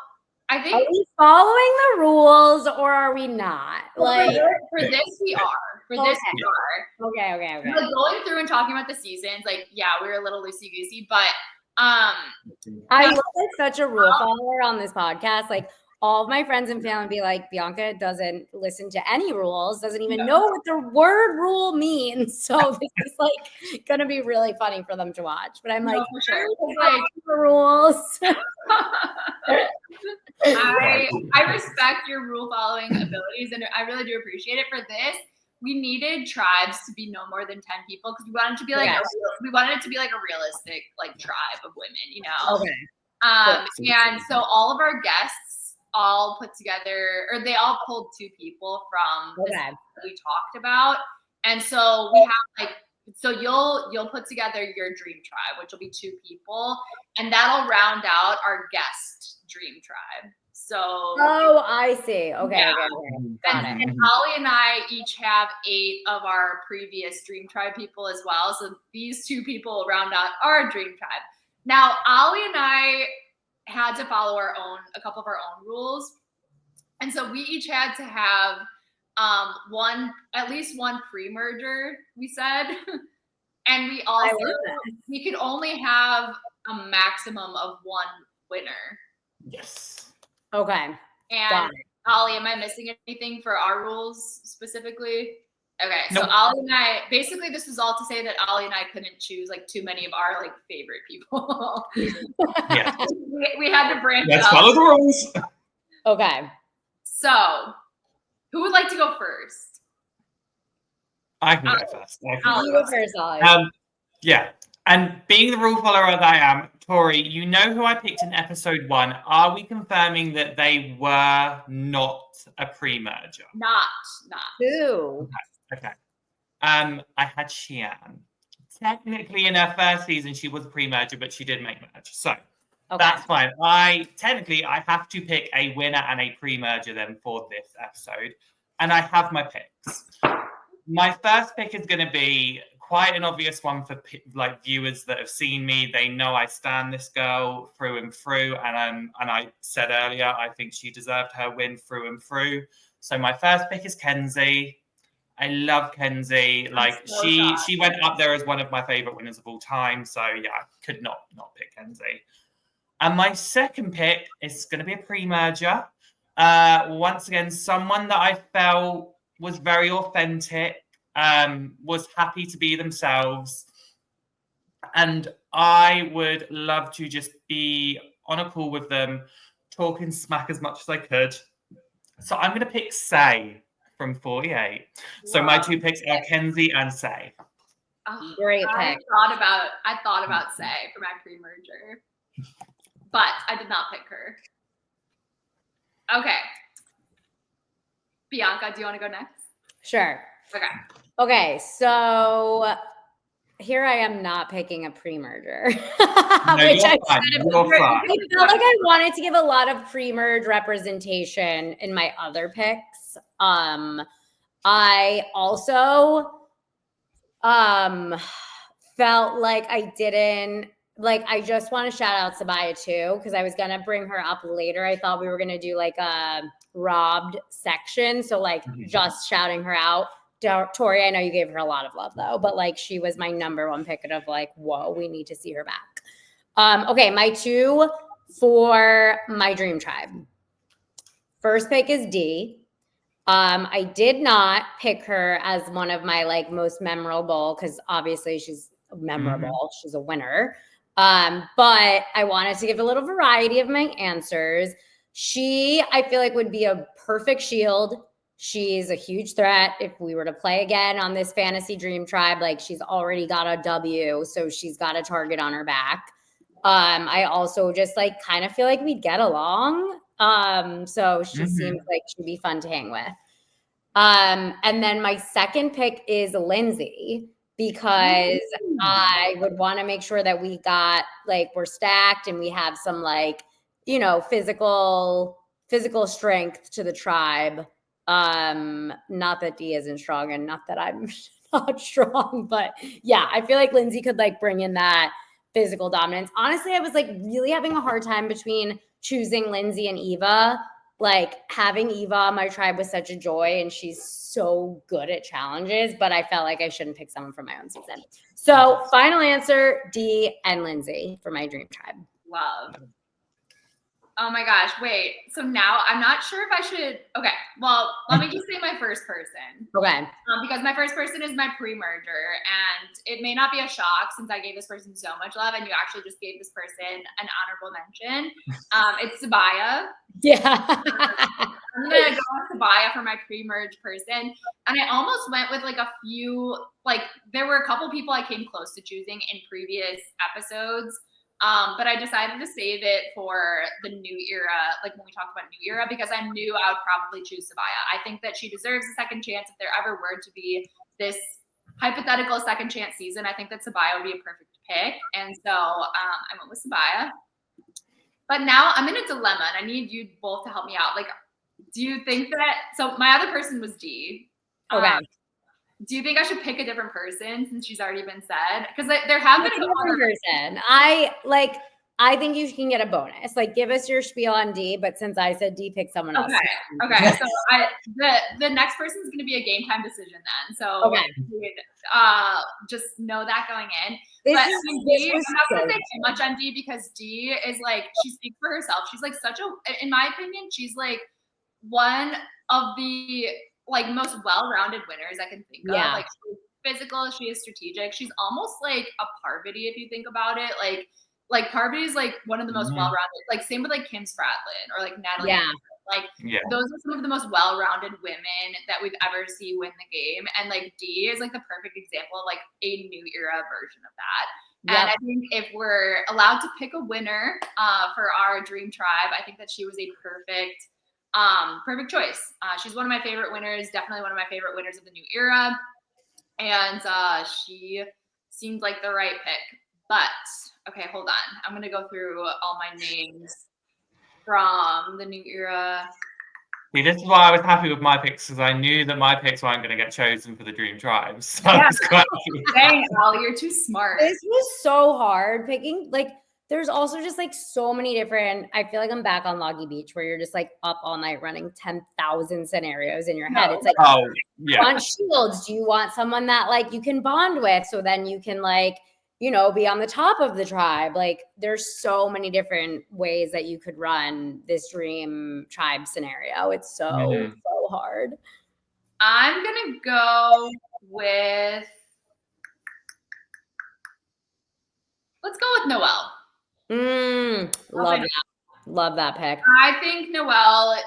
I think, are we following the rules or are we not? Like, for this we are. For this we are. Okay. Like, going through and talking about the seasons, like, yeah, we were a little loosey goosey, but I look like such a rule follower on this podcast. Like, all of my friends and family be like, Bianca doesn't listen to any rules, doesn't even know what the word rule means. So this is like gonna be really funny for them to watch. But I'm like, for sure. Like the rules. I respect your rule following abilities, and I really do appreciate it. For this, we needed tribes to be no more than 10 people because we wanted it to be like we wanted it to be like a realistic like tribe of women, you know. Okay. And so all of our guests all put together, or they all pulled 2 people from the that we talked about, and so we have like. So you'll put together your dream tribe, which will be 2 people, and that'll round out our guest dream tribe. So I see. Okay. Got it. And Oli and I each have 8 of our previous dream tribe people as well. So these 2 people will round out our dream tribe. Now, Oli and I had to follow a couple of our own rules, and so we each had to have at least one pre-merger, we said. And we could only have a maximum of 1 winner. Yes. Okay. And Oli, am I missing anything for our rules specifically? Okay, so nope. Oli and I, basically this was all to say that Oli and I couldn't choose like too many of our like favorite people. Yeah. we had to branch out. Let's follow the rules. Okay. So, who would like to go first? I can go first. You go first, Oli. Yeah. And being the rule follower that I am, Tori, you know who I picked in episode 1. Are we confirming that they were not a pre-merger? Not. Who? Okay. I had Xian. Technically, in her first season, she was a pre-merger, but she did make merge. So that's fine. I have to pick a winner and a pre-merger then for this episode. And I have my picks. My first pick is going to be quite an obvious one for like viewers that have seen me. They know I stan this girl through and through, and I said earlier I think she deserved her win through and through. So my first pick is Kenzie. I love Kenzie. Like she went up there as one of my favorite winners of all time. So yeah, I could not pick Kenzie. And my second pick is going to be a pre-merger. Once again, someone that I felt was very authentic, was happy to be themselves. And I would love to just be on a call with them, talking smack as much as I could. So I'm going to pick Say from 48. So my 2 picks are Kenzie and Say. Oh, great pick. I thought about Say for my pre-merger, but I did not pick her. Okay. Bianca, do you want to go next? Sure. Okay, so here I am not picking a pre-merger. No, which I felt like I wanted to give a lot of pre-merge representation in my other picks. I also felt like I didn't I just want to shout out Sabaya too, because I was gonna bring her up later. I thought we were gonna do like a robbed section, so just shouting her out. Tori, I know you gave her a lot of love though, but she was my number 1 pick of whoa, we need to see her back. Okay, my 2 for my dream tribe. First pick is D. I did not pick her as one of my most memorable, because obviously she's memorable. She's a winner. But I wanted to give a little variety of my answers. She, I feel would be a perfect shield. She's a huge threat if we were to play again on this fantasy dream tribe. She's already got a W, so she's got a target on her back. I also just kind of feel we'd get along. So she seems like she'd be fun to hang with. And then my second pick is Lindsay, because I would want to make sure that we got like we're stacked and we have some like, you know, physical strength to the tribe. Not that D isn't strong and not that I'm not strong, but yeah, I feel like Lindsay could like bring in that physical dominance. Honestly, I was like really having a hard time between choosing Lindsay and Eva. Like having Eva on my tribe was such a joy and she's so good at challenges, but I felt like I shouldn't pick someone from my own season. So final answer, D and Lindsay for my dream tribe. Love. Oh my gosh, wait. So now I'm not sure if I should. Okay, well, let me just say my first person. Okay. Because my first person is my pre-merger, and it may not be a shock since I gave this person so much love, and you actually just gave this person an honorable mention. It's Sabaya. Yeah. I'm gonna go with Sabaya for my pre-merge person, and I almost went with like a few. Like there were a couple people I came close to choosing in previous episodes. But I decided to save it for the new era, like when we talked about new era, because I knew I would probably choose Sabaya. I think that she deserves a second chance if there ever were to be this hypothetical second chance season. I think that Sabaya would be a perfect pick. And so I went with Sabaya. But now I'm in a dilemma and I need you both to help me out. Like, do you think that, so my other person was D. Okay. Do you think I should pick a different person since she's already been said? Because there have been a different person. I think you can get a bonus. Like, give us your spiel on D, but since I said D, pick someone else. Okay. So the next person is going to be a game time decision then. So just know that going in. I'm not going to say too much on D because D is like, she speaks for herself. She's like in my opinion, she's like one of the like most well-rounded winners I can think of. Like she's physical, she is strategic. She's almost like a Parvati if you think about it. Like Parvati is like one of the most well-rounded. Like same with like Kim Spradlin or like Natalie. Yeah. Those are some of the most well-rounded women that we've ever seen win the game. And like D is like the perfect example of like a new era version of that. Yep. And I think if we're allowed to pick a winner for our dream tribe, I think that she was a perfect choice. She's one of my favorite winners, definitely one of my favorite winners of the new era. And she seemed like the right pick. But okay, hold on. I'm gonna go through all my names from the new era. See, this is why I was happy with my picks because I knew that my picks weren't going to get chosen for the dream tribes. So dang, Ollie, you're too smart. This was so hard picking. Like, there's also just like so many different. I feel like I'm back on Loggy Beach where you're just like up all night running 10,000 scenarios in your head. It's like, you want shields? Do you want someone that like you can bond with so then you can like, you know, be on the top of the tribe? Like, there's so many different ways that you could run this dream tribe scenario. It's so hard. I'm gonna go with. Let's go with Noelle. Love that pick. I think Noelle,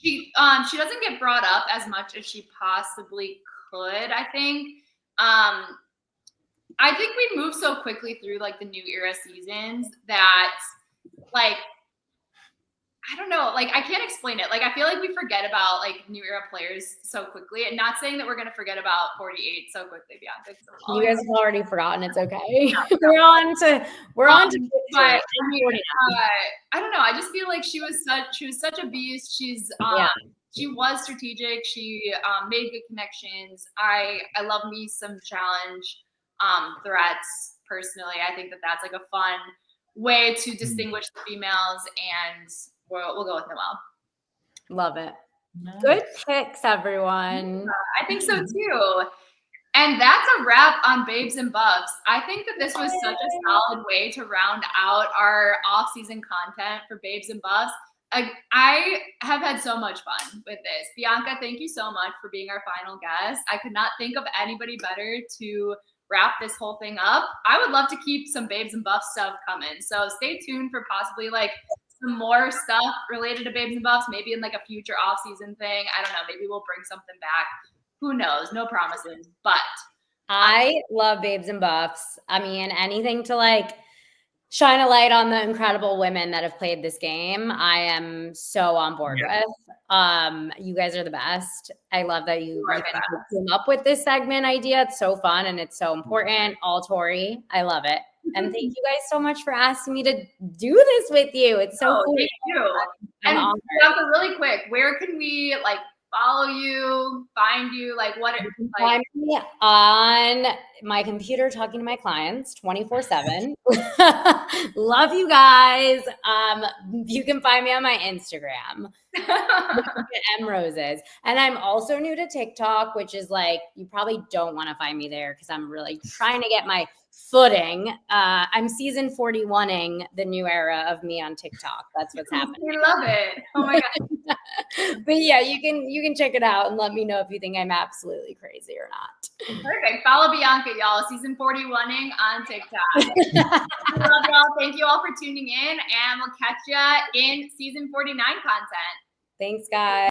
she doesn't get brought up as much as she possibly could. I think we move so quickly through like the new era seasons that like I don't know, like I can't explain it. Like I feel like we forget about like new era players so quickly, and not saying that we're gonna forget about 48 so quickly, Bianca. You guys have already forgotten. It's okay. We're on to. But I mean, I don't know. I just feel like she was such a beast. She was strategic. She made good connections. I love me some challenge threats personally. I think that that's like a fun way to distinguish the females, and we'll go with Noelle. Love it. Nice. Good picks, everyone. I think so too. And that's a wrap on Babes and Buffs. I think that this was such a solid way to round out our off-season content for Babes and Buffs. I have had so much fun with this. Bianca, thank you so much for being our final guest. I could not think of anybody better to wrap this whole thing up. I would love to keep some Babes and Buffs stuff coming. So stay tuned for possibly like some more stuff related to Babes and Buffs, maybe in like a future off-season thing. I don't know. Maybe we'll bring something back. Who knows? No promises. But I love Babes and Buffs. I mean, anything to like shine a light on the incredible women that have played this game. I am so on board with. You guys are the best. I love that you came up with this segment idea. It's so fun and it's so important. All Tori. I love it. And thank you guys so much for asking me to do this with you. It's so cool. Thank you. And Bianca, really quick, where can we like follow you, find you? Like what? You can find me on my computer talking to my clients 24/7. Love you guys. You can find me on my Instagram. M Roses. And I'm also new to TikTok, which is like, you probably don't want to find me there because I'm really trying to get my footing. I'm season 41ing the new era of me on TikTok. That's what's happening. We love it. Oh my God. But yeah, you can check it out and let me know if you think I'm absolutely crazy or not. Perfect. Follow Bianca, y'all. Season 41ing on TikTok. I love y'all. Thank you all for tuning in, and we'll catch you in season 49 content. Thanks, guys.